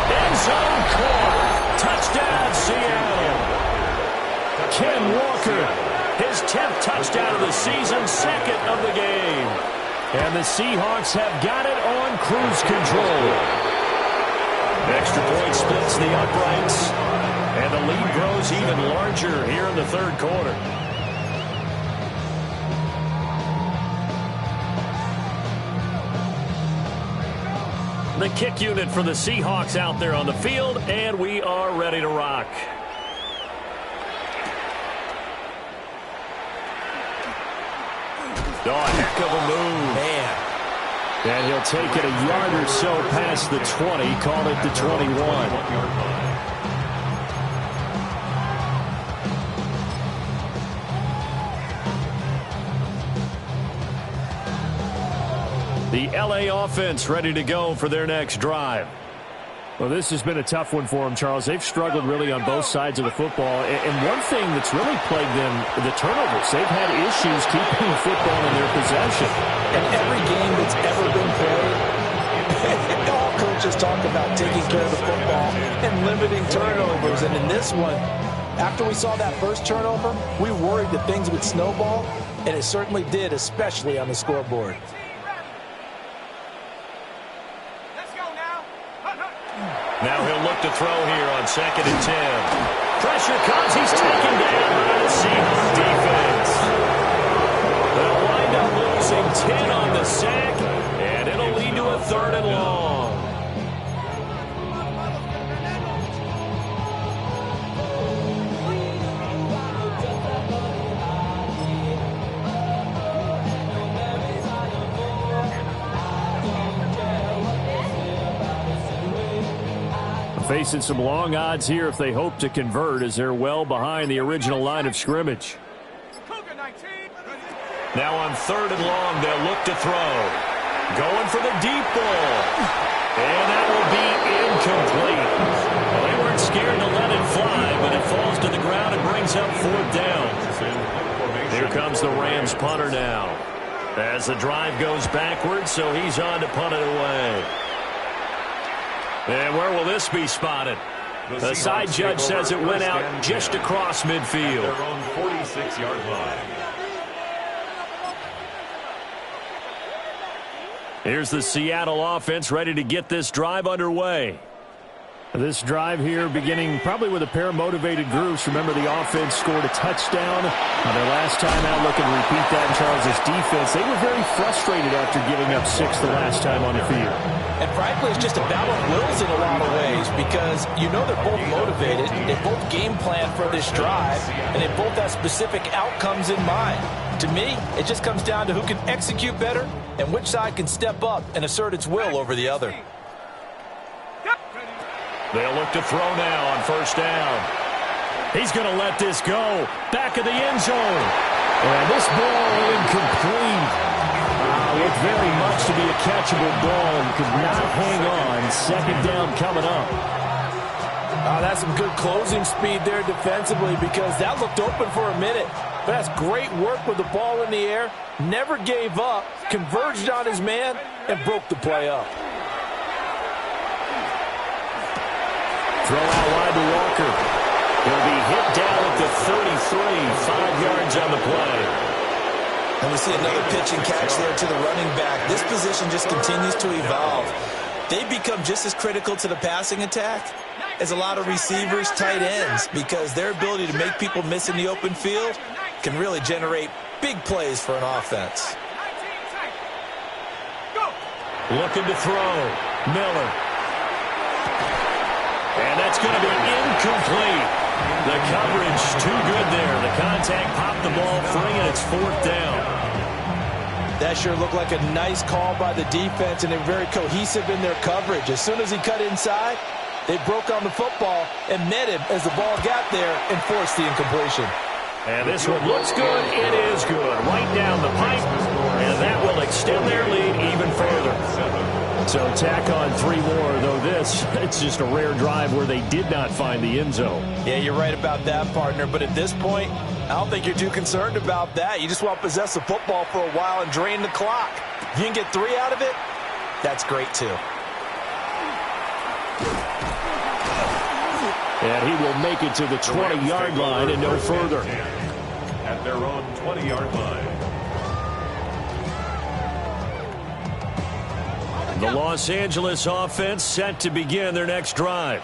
End zone caught. Touchdown, Seattle. Ken Walker, his 10th touchdown of the season, 2nd of the game. And the Seahawks have got it on cruise control. Extra point splits the uprights, and the lead grows even larger here in the 3rd quarter. The kick unit for the Seahawks out there on the field, and we are ready to rock. Oh, a heck of a move. Man. And he'll take it a yard or so past the 20, call it the 21. The LA offense ready to go for their next drive. Well, this has been a tough one for them, Charles. They've struggled really on both sides of the football. And one thing that's really plagued them, the turnovers. They've had issues keeping the football in their possession. And every game that's ever been played, all coaches talk about taking care of the football and limiting turnovers. And in this one, after we saw that first turnover, we worried that things would snowball, and it certainly did, especially on the scoreboard. Now he'll look to throw here on 2nd and 10. Pressure comes. He's taken down by the Seahawks defense. They'll wind up losing 10 on the sack, and it'll lead to a 3rd and long. Facing some long odds here if they hope to convert, as they're well behind the original line of scrimmage. Now on 3rd and long, they'll look to throw. Going for the deep ball. And that will be incomplete. Well, they weren't scared to let it fly, but it falls to the ground and brings up 4th down. Here comes the Rams punter now. As the drive goes backwards, so he's on to punt it away. And where will this be spotted? The side judge says it went out just across midfield. Their own 46-yard line. Here's the Seattle offense ready to get this drive underway. This drive here beginning probably with a pair of motivated groups. Remember, the offense scored a touchdown on their last time out. Looking to repeat that in Charles' defense. They were very frustrated after giving up 6 the last time on the field. And frankly, it's just a battle of wills in a lot of ways because you know they're both motivated. They both game plan for this drive, and they both have specific outcomes in mind. To me, it just comes down to who can execute better and which side can step up and assert its will over the other. They'll look to throw now on first down. He's going to let this go. Back of the end zone. And this ball incomplete. Looked very much to be a catchable ball. Could not hang on. Second down coming up. That's some good closing speed there defensively because that looked open for a minute. But that's great work with the ball in the air. Never gave up. Converged on his man and broke the play up. Throw out wide to Walker. He'll be hit down at the 33, 5 yards on the play. And we see another pitch and catch there to the running back. This position just continues to evolve. They become just as critical to the passing attack as a lot of receivers, tight ends, because their ability to make people miss in the open field can really generate big plays for an offense. Looking to throw. Miller. And that's going to be incomplete. The coverage too good there. The contact popped the ball free, and it's 4th down. That sure looked like a nice call by the defense, and they're very cohesive in their coverage. As soon as he cut inside, they broke on the football and met him as the ball got there and forced the incompletion. And this one looks good. It is good. Right down the pipe, and that will extend their lead even further. So tack on 3 more, though it's just a rare drive where they did not find the end zone. Yeah, you're right about that, partner. But at this point, I don't think you're too concerned about that. You just want to possess the football for a while and drain the clock. If you can get 3 out of it, that's great too. And he will make it to the 20-yard line and no further. At their own 20-yard line. The Los Angeles offense set to begin their next drive.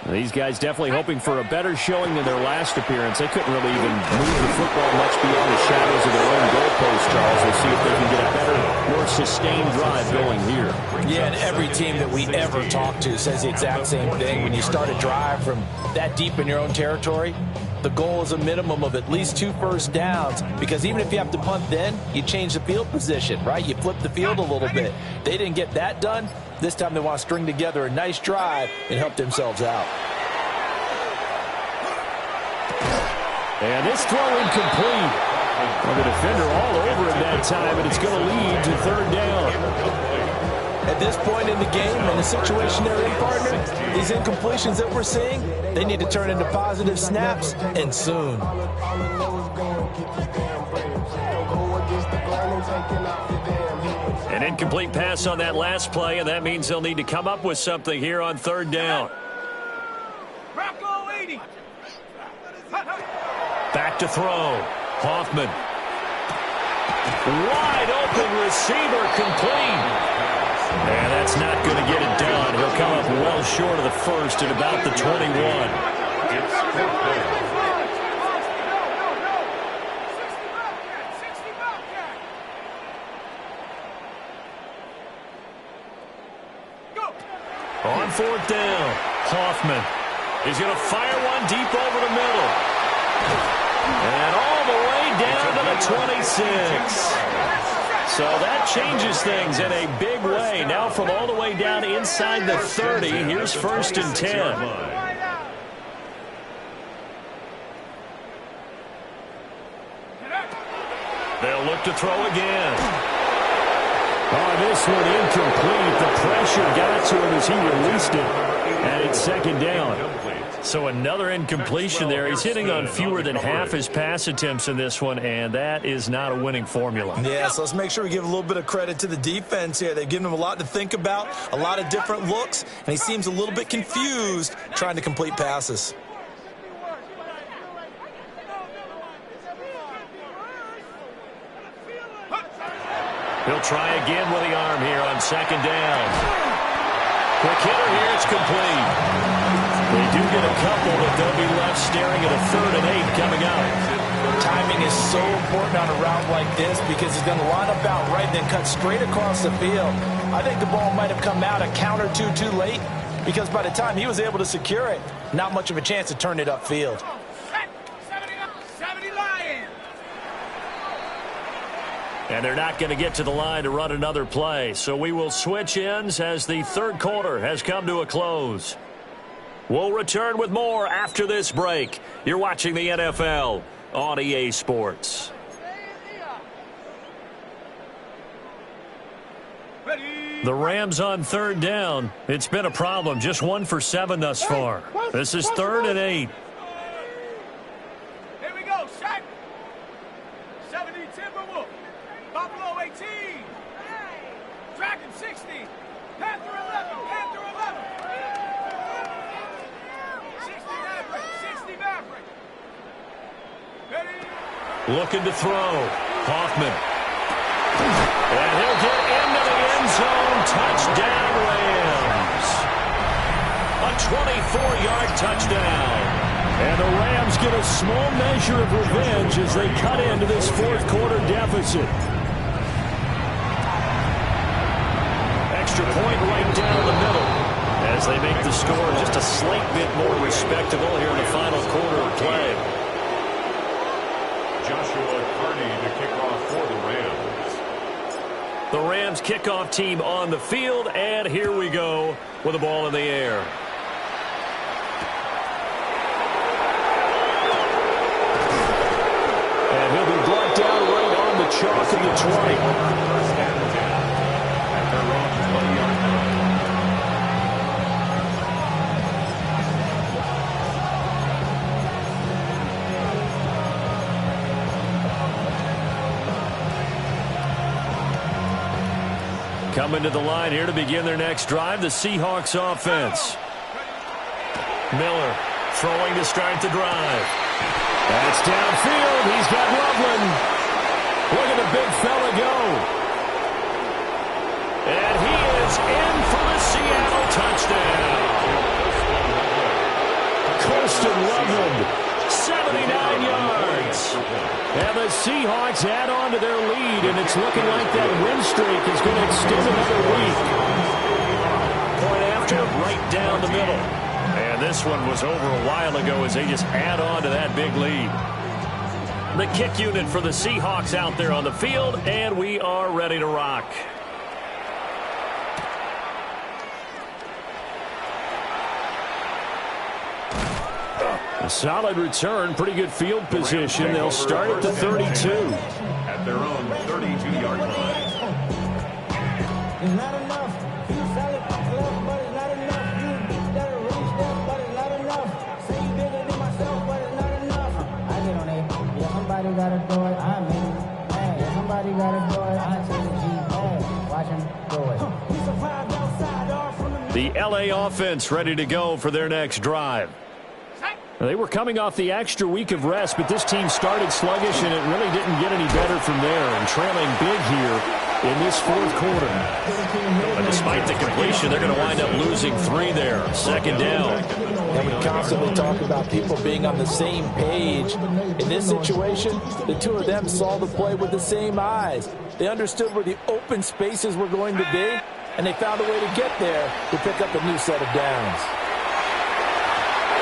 These guys definitely hoping for a better showing than their last appearance. They couldn't really even move the football much beyond the shadows of their own goalpost, Charles. We'll see if they can get a better, more sustained drive going here. Yeah, and every team that we ever talk to says the exact same thing. When you start a drive from that deep in your own territory, the goal is a minimum of at least 2 first downs, because even if you have to punt then, you change the field position, right? You flip the field a little bit. They didn't get that done. This time they want to string together a nice drive and help themselves out. And this throw incomplete. Well, the defender all over him that time, and it's going to lead to 3rd down. At this point in the game, in the situation they're in, partner, these incompletions that we're seeing, they need to turn into positive snaps, and soon. An incomplete pass on that last play, and that means they'll need to come up with something here on 3rd down. Back to throw. Hoffman. Wide open receiver, complete. And that's not going to get it done. He'll come up well short of the first at about the 21. On 4th down, Hoffman. He's going to fire one deep over the middle. And all the way down to the 26. So that changes things in a big way. Now from all the way down inside the 30, here's 1st and 10. They'll look to throw again. Oh, this one incomplete. The pressure got to him as he released it. And it's 2nd down. So another incompletion there. He's hitting on fewer than half his pass attempts in this one, and that is not a winning formula. Yeah, so let's make sure we give a little bit of credit to the defense here. They've given him a lot to think about, a lot of different looks, and he seems a little bit confused trying to complete passes. He'll try again with the arm here on 2nd down. Quick hitter here, it's complete. They do get a couple, but they'll be left staring at a 3rd and 8 coming up. Timing is so important on a route like this because he's going to line up out right, then cut straight across the field. I think the ball might have come out a count or two too late because by the time he was able to secure it, not much of a chance to turn it upfield. 70 Lions. And they're not going to get to the line to run another play. So we will switch ends as the 3rd quarter has come to a close. We'll return with more after this break. You're watching the NFL on EA Sports. The Rams on 3rd down. It's been a problem. Just 1 for 7 thus far. This is 3rd and 8. Here we go, Shaq. 70 Timberwolf. Buffalo 18. Dragon 60. Panther 11. Panther 11. 60 Maverick. 60 Maverick. Ready? Looking to throw. Hoffman. And he'll get into the end zone. Touchdown, Rams. A 24-yard touchdown. And the Rams get a small measure of revenge as they cut into this 4th quarter deficit. Extra point right down the middle as they make the score just a slight bit more respectable here in the final quarter of play. Joshua Carney to kick off for the Rams. The Rams kickoff team on the field, and here we go with the ball in the air. And he'll be brought down right on the chalk of the 20. Coming to the line here to begin their next drive, the Seahawks offense. Miller throwing to start the drive. That's downfield. He's got Loveland. Look at the big fella go. And he is in for the Seattle touchdown. Kirsten Loveland, 79 yards. And the Seahawks add on to their lead, and it's looking like that win streak is going to extend another week. Point after, right down the middle. And this one was over a while ago as they just add on to that big lead. The kick unit for the Seahawks out there on the field, and we are ready to rock. A solid return, pretty good field position. They'll start at the 32. At their own 32-yard line. It's not enough. You solid love, but it's not enough. You better reach that, but it's not enough. Say you bigger than myself, but it's not enough. I get on it. Yeah, somebody gotta do it. I'm in. Hey, somebody gotta do it. I take the G. Hey, watch him do it. He survived outside, all from the LA offense ready to go for their next drive. They were coming off the extra week of rest, but this team started sluggish, and it really didn't get any better from there, and trailing big here in this 4th quarter. But despite the completion, they're going to wind up losing 3 there. 2nd down. And we constantly talk about people being on the same page. In this situation, the two of them saw the play with the same eyes. They understood where the open spaces were going to be, and they found a way to get there to pick up a new set of downs.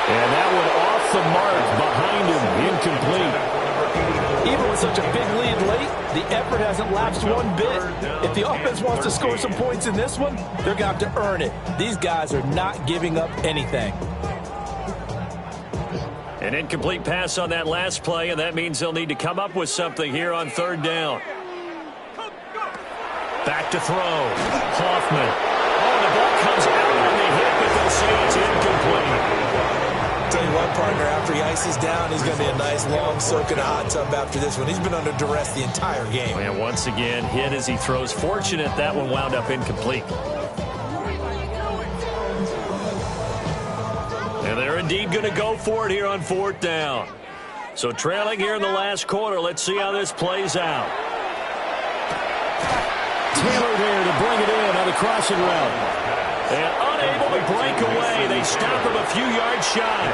And that one off the mark behind him, incomplete. Even with such a big lead late, the effort hasn't lapsed one bit. If the offense wants to score some points in this one, they're going to have to earn it. These guys are not giving up anything. An incomplete pass on that last play, and that means they'll need to come up with something here on 3rd down. Back to throw. Hoffman. Oh, the ball comes out on the hit, but they'll say it's incomplete. Tell you what, partner, after he ices down, he's going to be a nice long soak in a hot tub after this one. He's been under duress the entire game. And once again, hit as he throws. Fortunate that one wound up incomplete. And they're indeed going to go for it here on 4th down. So trailing here in the last quarter, let's see how this plays out. Taylor there to bring it in on the crossing route. And able to break away. They stop him a few yards shy.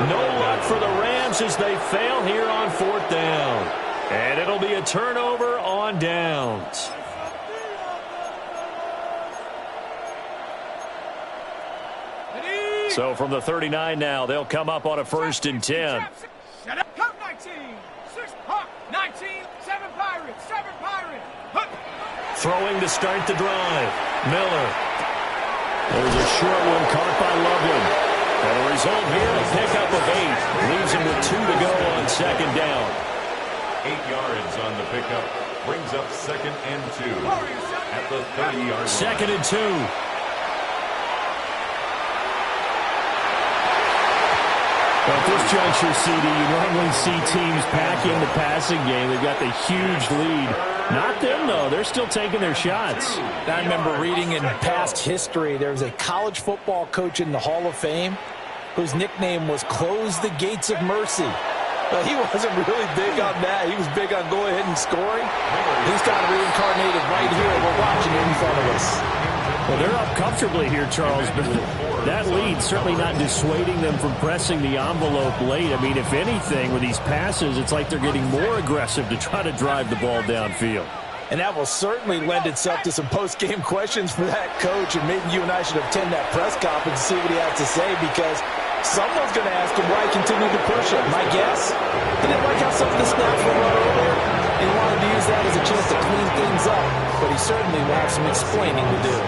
No luck for the Rams as they fail here on 4th down. And it'll be a turnover on downs. So from the 39 now, they'll come up on a 1st and 10. Shut up. Count 19. 6 Hawk. 19. 7 Pirates. 7 Pirates. Hup. Throwing to start the drive. Miller. There's a short one caught by Loveland. And the result here, a pickup of 8. Leaves him with 2 to go on 2nd down. 8 yards on the pickup. Brings up 2nd and 2 at the 30-yard line. 2nd and 2. Well, at this juncture, CD, you normally see teams packing the passing game. They've got the huge lead. Not them, though. They're still taking their shots. I remember reading in past history, there was a college football coach in the Hall of Fame whose nickname was Close the Gates of Mercy. But he wasn't really big on that. He was big on go ahead and scoring. He's got reincarnated right here. We're watching it in front of us. Well, they're up comfortably here, Charles, but that lead certainly not dissuading them from pressing the envelope late. I mean, if anything, with these passes, it's like they're getting more aggressive to try to drive the ball downfield. And that will certainly lend itself to some post-game questions for that coach, and maybe you and I should attend that press conference and see what he has to say, because someone's going to ask him why he continued to push it. My guess, he didn't like how some of the snaps were run earlier. He wanted to use that as a chance to clean things up, but he certainly will have some explaining to do.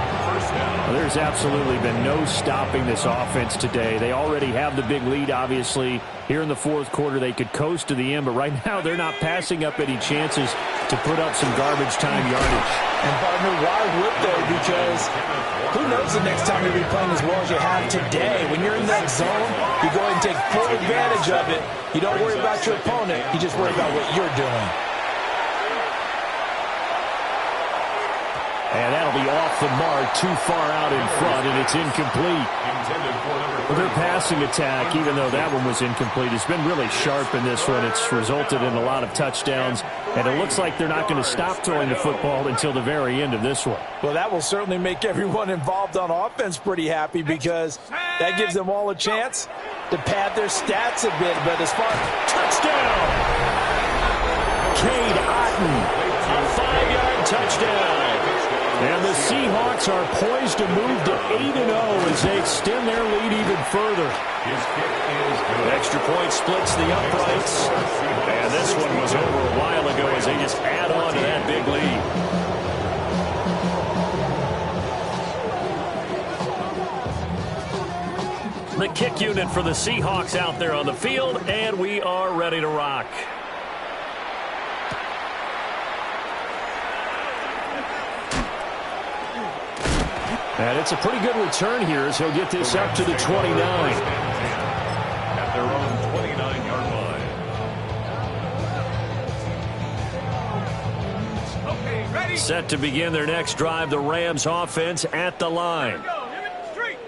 Well, there's absolutely been no stopping this offense today. They already have the big lead, obviously. Here in the 4th quarter, they could coast to the end, but right now they're not passing up any chances to put up some garbage time yardage. And, partner, why would they? Because who knows the next time you'll be playing as well as you have today. When you're in that zone, you go ahead and take full advantage of it. You don't worry about your opponent. You just worry about what you're doing. And that'll be off the mark, too far out in front, and it's incomplete. Well, their passing attack, even though that one was incomplete, has been really sharp in this one. It's resulted in a lot of touchdowns, and it looks like they're not going to stop throwing the football until the very end of this one. Well, that will certainly make everyone involved on offense pretty happy, because that gives them all a chance to pad their stats a bit. But as far as Touchdown! Cade Otton, a 5-yard touchdown. And the Seahawks are poised to move to 8-0 as they extend their lead even further. Extra point splits the uprights. And this one was over a while ago as they just add on to that big lead. The kick unit for the Seahawks out there on the field, and we are ready to rock. And it's a pretty good return here as he'll get this up to the 29. At their own 29-yard line. Okay, ready? Set to begin their next drive, the Rams offense at the line.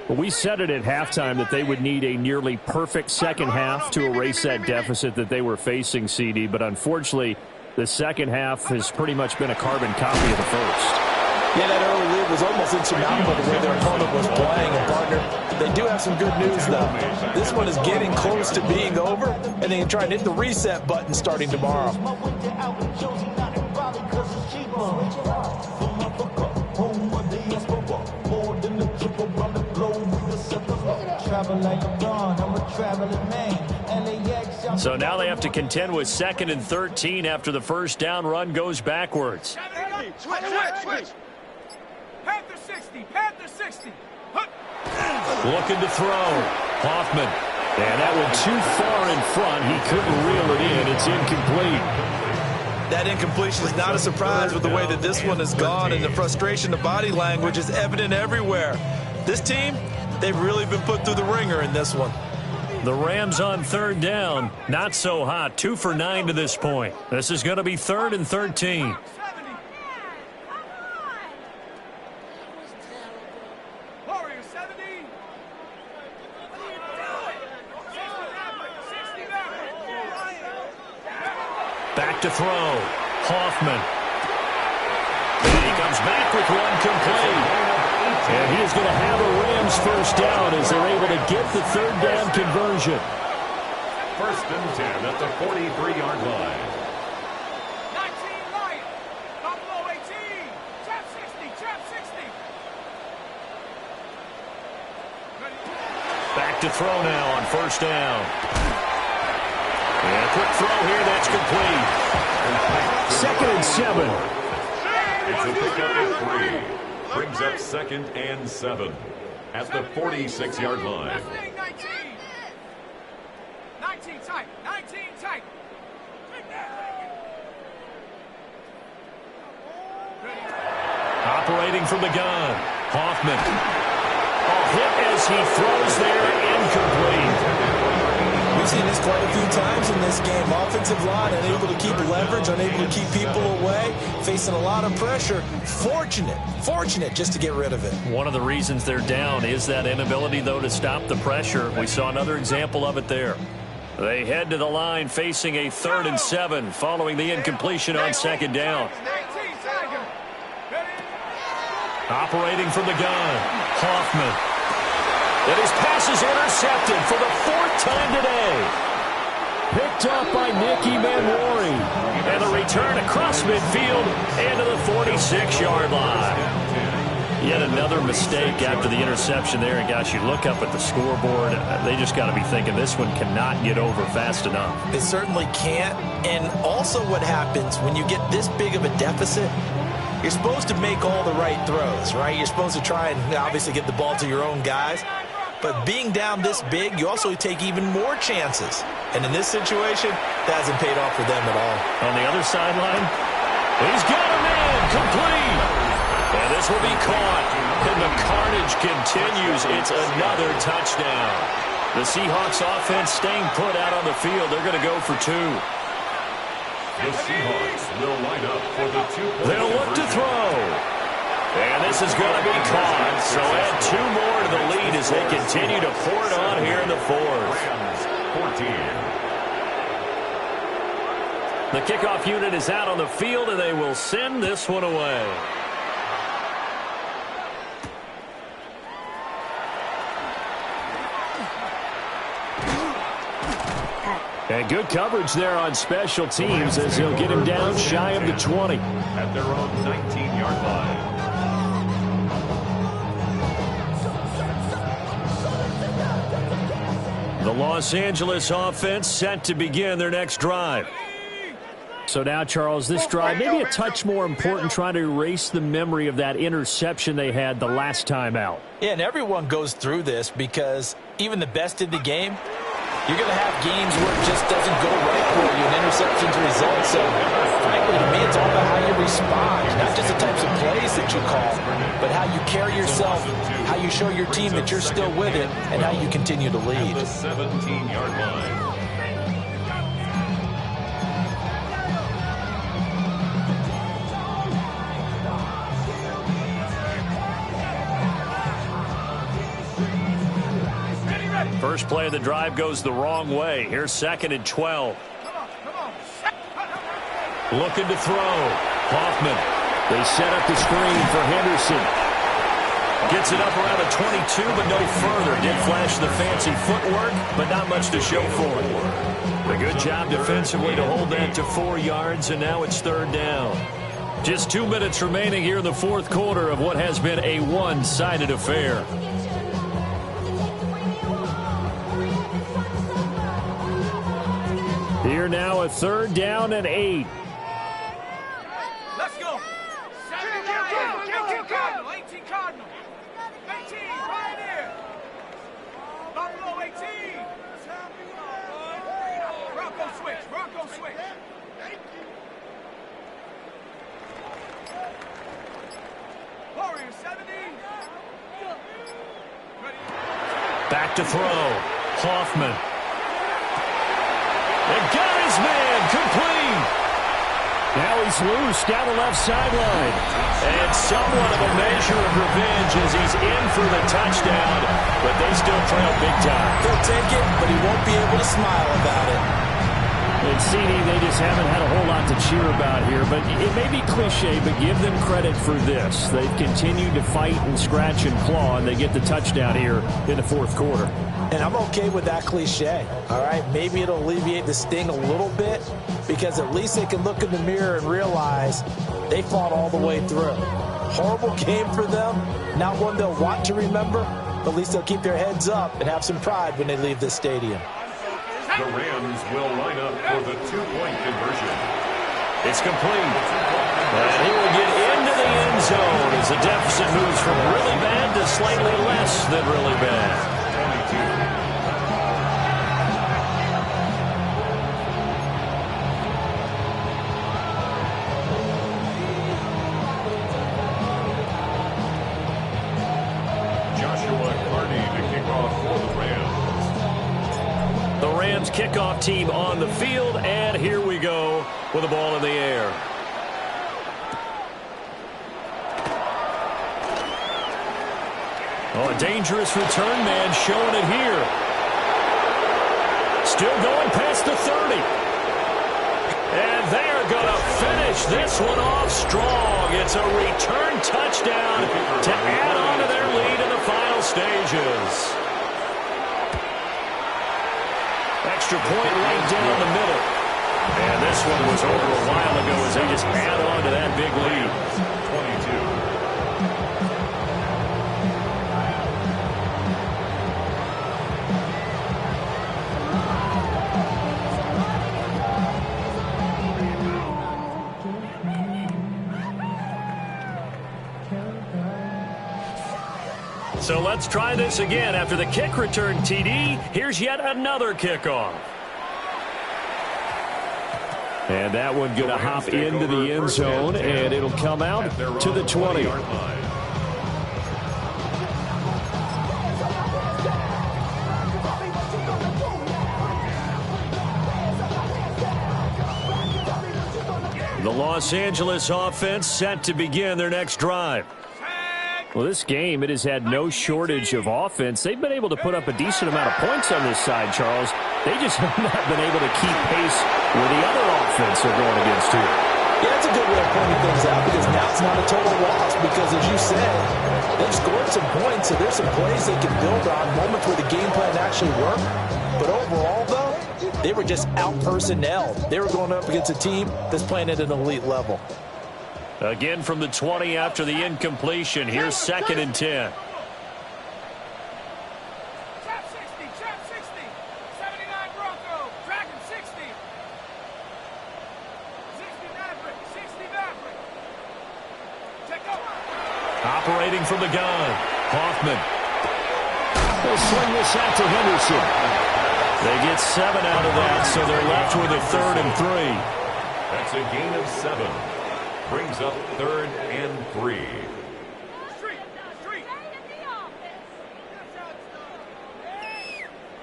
Well, we said it at halftime that they would need a nearly perfect second half to erase that deficit that they were facing, CD. But unfortunately, the second half has pretty much been a carbon copy of the first. Yeah, that early lead was almost insurmountable the way their opponent was playing. And, partner, they do have some good news, though. This one is getting close to being over, and they can try and hit the reset button starting tomorrow. So now they have to contend with 2nd and 13 after the first down run goes backwards. Switch. Panther 60. Panther 60. Looking to throw. Hoffman. And that one too far in front. He couldn't reel it in. It's incomplete. That incompletion is not a surprise with the way that this one has gone, and the frustration, the body language is evident everywhere. This team, they've really been put through the ringer in this one. The Rams on 3rd down. Not so hot. 2 for 9 to this point. This is going to be 3rd and 13. Back to throw. Hoffman. And he comes back with one complete. And he is going to have a Rams first down as they're able to get the third down conversion. First and 10 at the 43-yard line. 19 Lion. Buffalo 18. Trap 60. Trap 60. Back to throw now on first down. And a quick throw here. That's complete. 2nd and 7. It's a pickup of 3. Brings up 2nd and 7 at the 46-yard line. 19 tight. 19 tight. Operating from the gun. Hoffman. A hit as he throws there, incomplete. We've seen this quite a few times in this game. Offensive line unable to keep leverage, unable to keep people away, facing a lot of pressure. Fortunate just to get rid of it. One of the reasons they're down is that inability, though, to stop the pressure. We saw another example of it there. They head to the line facing a 3rd and 7 following the incompletion on 2nd down. Operating from the gun, Hoffman. And his pass is intercepted for the 4th time today. Picked up by Nicky Manwari. And the return across midfield and to the 46-yard line. Yet another mistake after the interception there. And, gosh, you look up at the scoreboard, they just got to be thinking this one cannot get over fast enough. It certainly can't. And also what happens when you get this big of a deficit, you're supposed to make all the right throws, right? You're supposed to try and obviously get the ball to your own guys. But being down this big, you also take even more chances. And in this situation, that hasn't paid off for them at all. On the other sideline, he's got a man, complete. And this will be caught. And the carnage continues. It's another touchdown. The Seahawks offense staying put out on the field. They're going to go for 2. The Seahawks will line up for the 2-point They'll look to throw. And this is going to be caught. So add 2 more to the lead as they continue to pour it on here in the 4th. 14. The kickoff unit is out on the field, and they will send this one away. And good coverage there on special teams as he'll get him down shy of the 20. At their own 19-yard line. The Los Angeles offense set to begin their next drive. So now, Charles, this drive maybe a touch more important, trying to erase the memory of that interception they had the last time out. Yeah, and everyone goes through this because even the best in the game, you're going to have games where it just doesn't go right for you and interceptions result. So, frankly, to me, it's all about how you respond, not just the types of plays that you call, but how you carry yourself, how you show your team that you're still with it, and how you continue to lead. At the 17-yard line. First play of the drive goes the wrong way. Here's 2nd and 12. Looking to throw. Hoffman. They set up the screen for Henderson. Gets it up around the 22, but no further. Did flash the fancy footwork, but not much to show for it. A good job defensively to hold that to 4 yards, and now it's 3rd down. Just 2 minutes remaining here in the 4th quarter of what has been a one-sided affair. Here now, a 3rd down and 8. Let's go. 18 Cardinal. 18 Cardinal. 18 right here. Buffalo 18. Bronco switch. Bronco switch. Warrior 70. Back to throw. Hoffman. And got his man, complete. Now he's loose down the left sideline. And somewhat of a measure of revenge as he's in for the touchdown, but they still trail big time. He'll take it, but he won't be able to smile about it. And CD, they just haven't had a whole lot to cheer about here. But it may be cliche, but give them credit for this. They've continued to fight and scratch and claw, and they get the touchdown here in the fourth quarter. And I'm okay with that cliche, all right? Maybe it'll alleviate the sting a little bit because at least they can look in the mirror and realize they fought all the way through. Horrible game for them, not one they'll want to remember, but at least they'll keep their heads up and have some pride when they leave this stadium. The Rams will line up for the two-point conversion. It's complete. And he will get into the end zone as the deficit moves from really bad to slightly less than really bad. 22. Kickoff team on the field, and here we go with the ball in the air. Oh, a dangerous return man showing it here. Still going past the 30. And they're going to finish this one off strong. It's a return touchdown to add on to their lead in the final stages. Extra point right down the middle. And this one was over a while ago as they just add on to that big lead. 22. So let's try this again. After the kick return TD, here's yet another kickoff. And that one going to hop into the end zone, and it'll come out to the 20. The Los Angeles offense set to begin their next drive. Well, this game, it has had no shortage of offense. They've been able to put up a decent amount of points on this side, Charles. They just have not been able to keep pace with the other offense they're going against here. Yeah, that's a good way of pointing things out because now it's not a total loss because, as you said, they've scored some points, so there's some plays they can build on, moments where the game plan actually worked. But overall, though, they were just out-personnelled. They were going up against a team that's playing at an elite level. Again from the 20 after the incompletion. Here's 2nd and 10. Trap 60, trap 60. 79 Bronco, Dragon 60. 60 Maverick, 60 Maverick. Check up. Operating from the gun, Hoffman. They'll swing this out to Henderson. They get 7 out of that, so they're left with a 3rd and 3. That's a gain of 7. Brings up 3rd and 3. Street.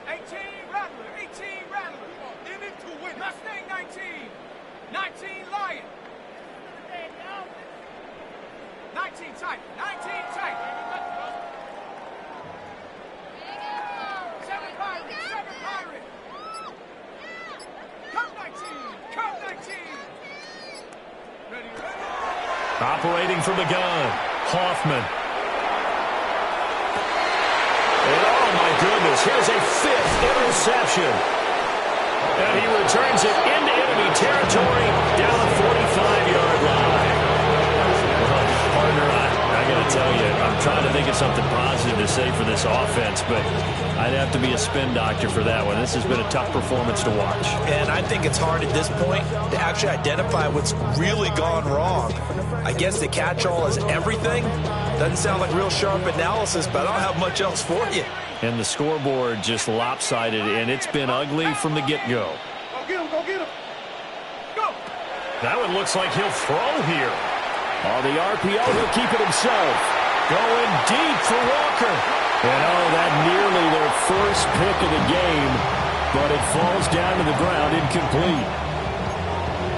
18 Rattler, 18 Rattler. In it to win. Mustang 19. 19 Lion. 19 tight. 19 tight. 7 Pirate. 7 Pirate. Come 19. Come 19. Ready. Operating from the gun, Hoffman. And oh my goodness, here's a 5th interception. And he returns it into enemy territory down the 45-yard line. Partner, I got to tell you, I'm trying to think of something positive to say for this offense, but I'd have to be a spin doctor for that one. This has been a tough performance to watch. And I think it's hard at this point to actually identify what's really gone wrong. I guess the catch-all is everything. Doesn't sound like real sharp analysis, but I don't have much else for you. And the scoreboard just lopsided, and it's been ugly from the get-go. Go get him, go get him. Go. That one looks like he'll throw here. On the RPO, he'll keep it himself. Going deep for Walker. And oh, that nearly their first pick of the game, but it falls down to the ground incomplete.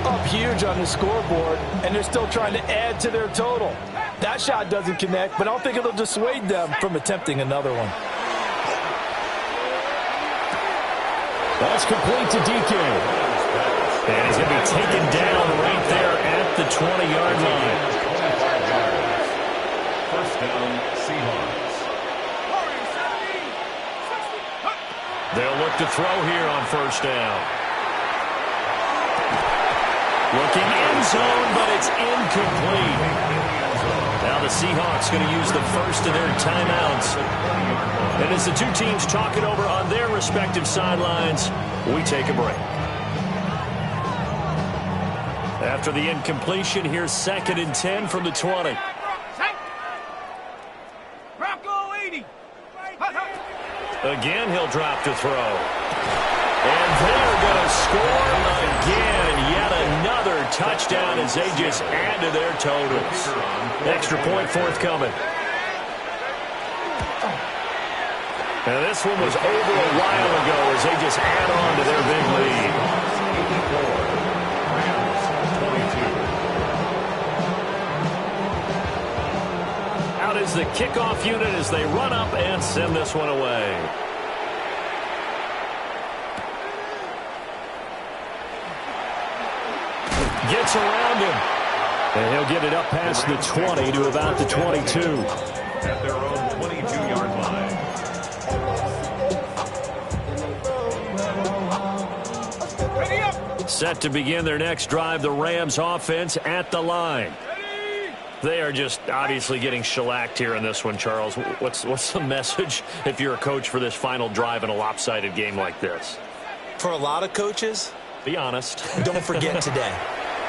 Up huge on the scoreboard, and they're still trying to add to their total. That shot doesn't connect, but I don't think it'll dissuade them from attempting another one. That's complete to DK. taken down right there at the 20-yard line. 25 yards. First down, Seahawks. They'll look to throw here on first down. Looking end zone, but it's incomplete. Now the Seahawks going to use the first of their timeouts. And as the two teams talk it over on their respective sidelines, we take a break. After the incompletion, here's 2nd and 10 from the 20. Again, he'll drop to throw. And they're going to score again. Yet another touchdown as they just add to their totals. Extra point forthcoming. Now this one was over a while ago as they just add on to their big lead. Out is the kickoff unit as they run up and send this one away. Gets around him. And he'll get it up past the 20 to about the 22. At their own 22-yard line. Set to begin their next drive, the Rams offense at the line. They are just obviously getting shellacked here in this one, Charles. What's the message if you're a coach for this final drive in a lopsided game like this? For a lot of coaches, be honest. Don't forget today.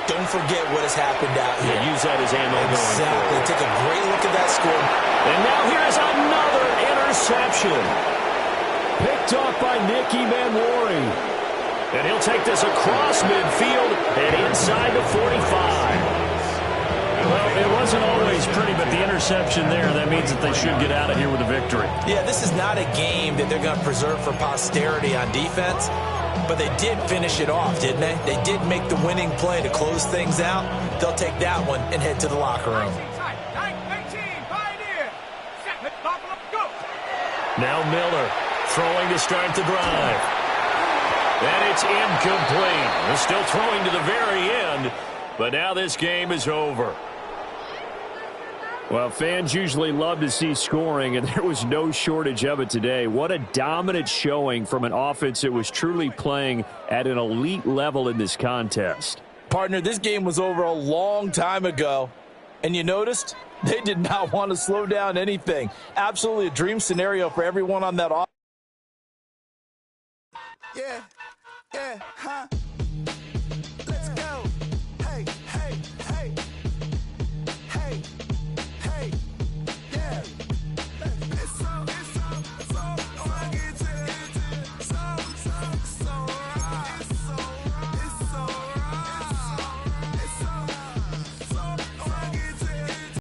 Don't forget what has happened out here. Yeah, use that as ammo going forward. Exactly. Take a great look at that score. And now here's another interception. Picked off by Nicky Manwari. And he'll take this across midfield and inside the 45. Well, it wasn't always pretty, but the interception there, that means that they should get out of here with a victory. Yeah, this is not a game that they're going to preserve for posterity on defense, but they did finish it off, didn't they? They did make the winning play to close things out. They'll take that one and head to the locker room. Now Miller throwing to start the drive. And it's incomplete. They're still throwing to the very end, but now this game is over. Well, fans usually love to see scoring, and there was no shortage of it today. What a dominant showing from an offense that was truly playing at an elite level in this contest. Partner, this game was over a long time ago, and you noticed they did not want to slow down anything. Absolutely a dream scenario for everyone on that offense. Yeah, huh?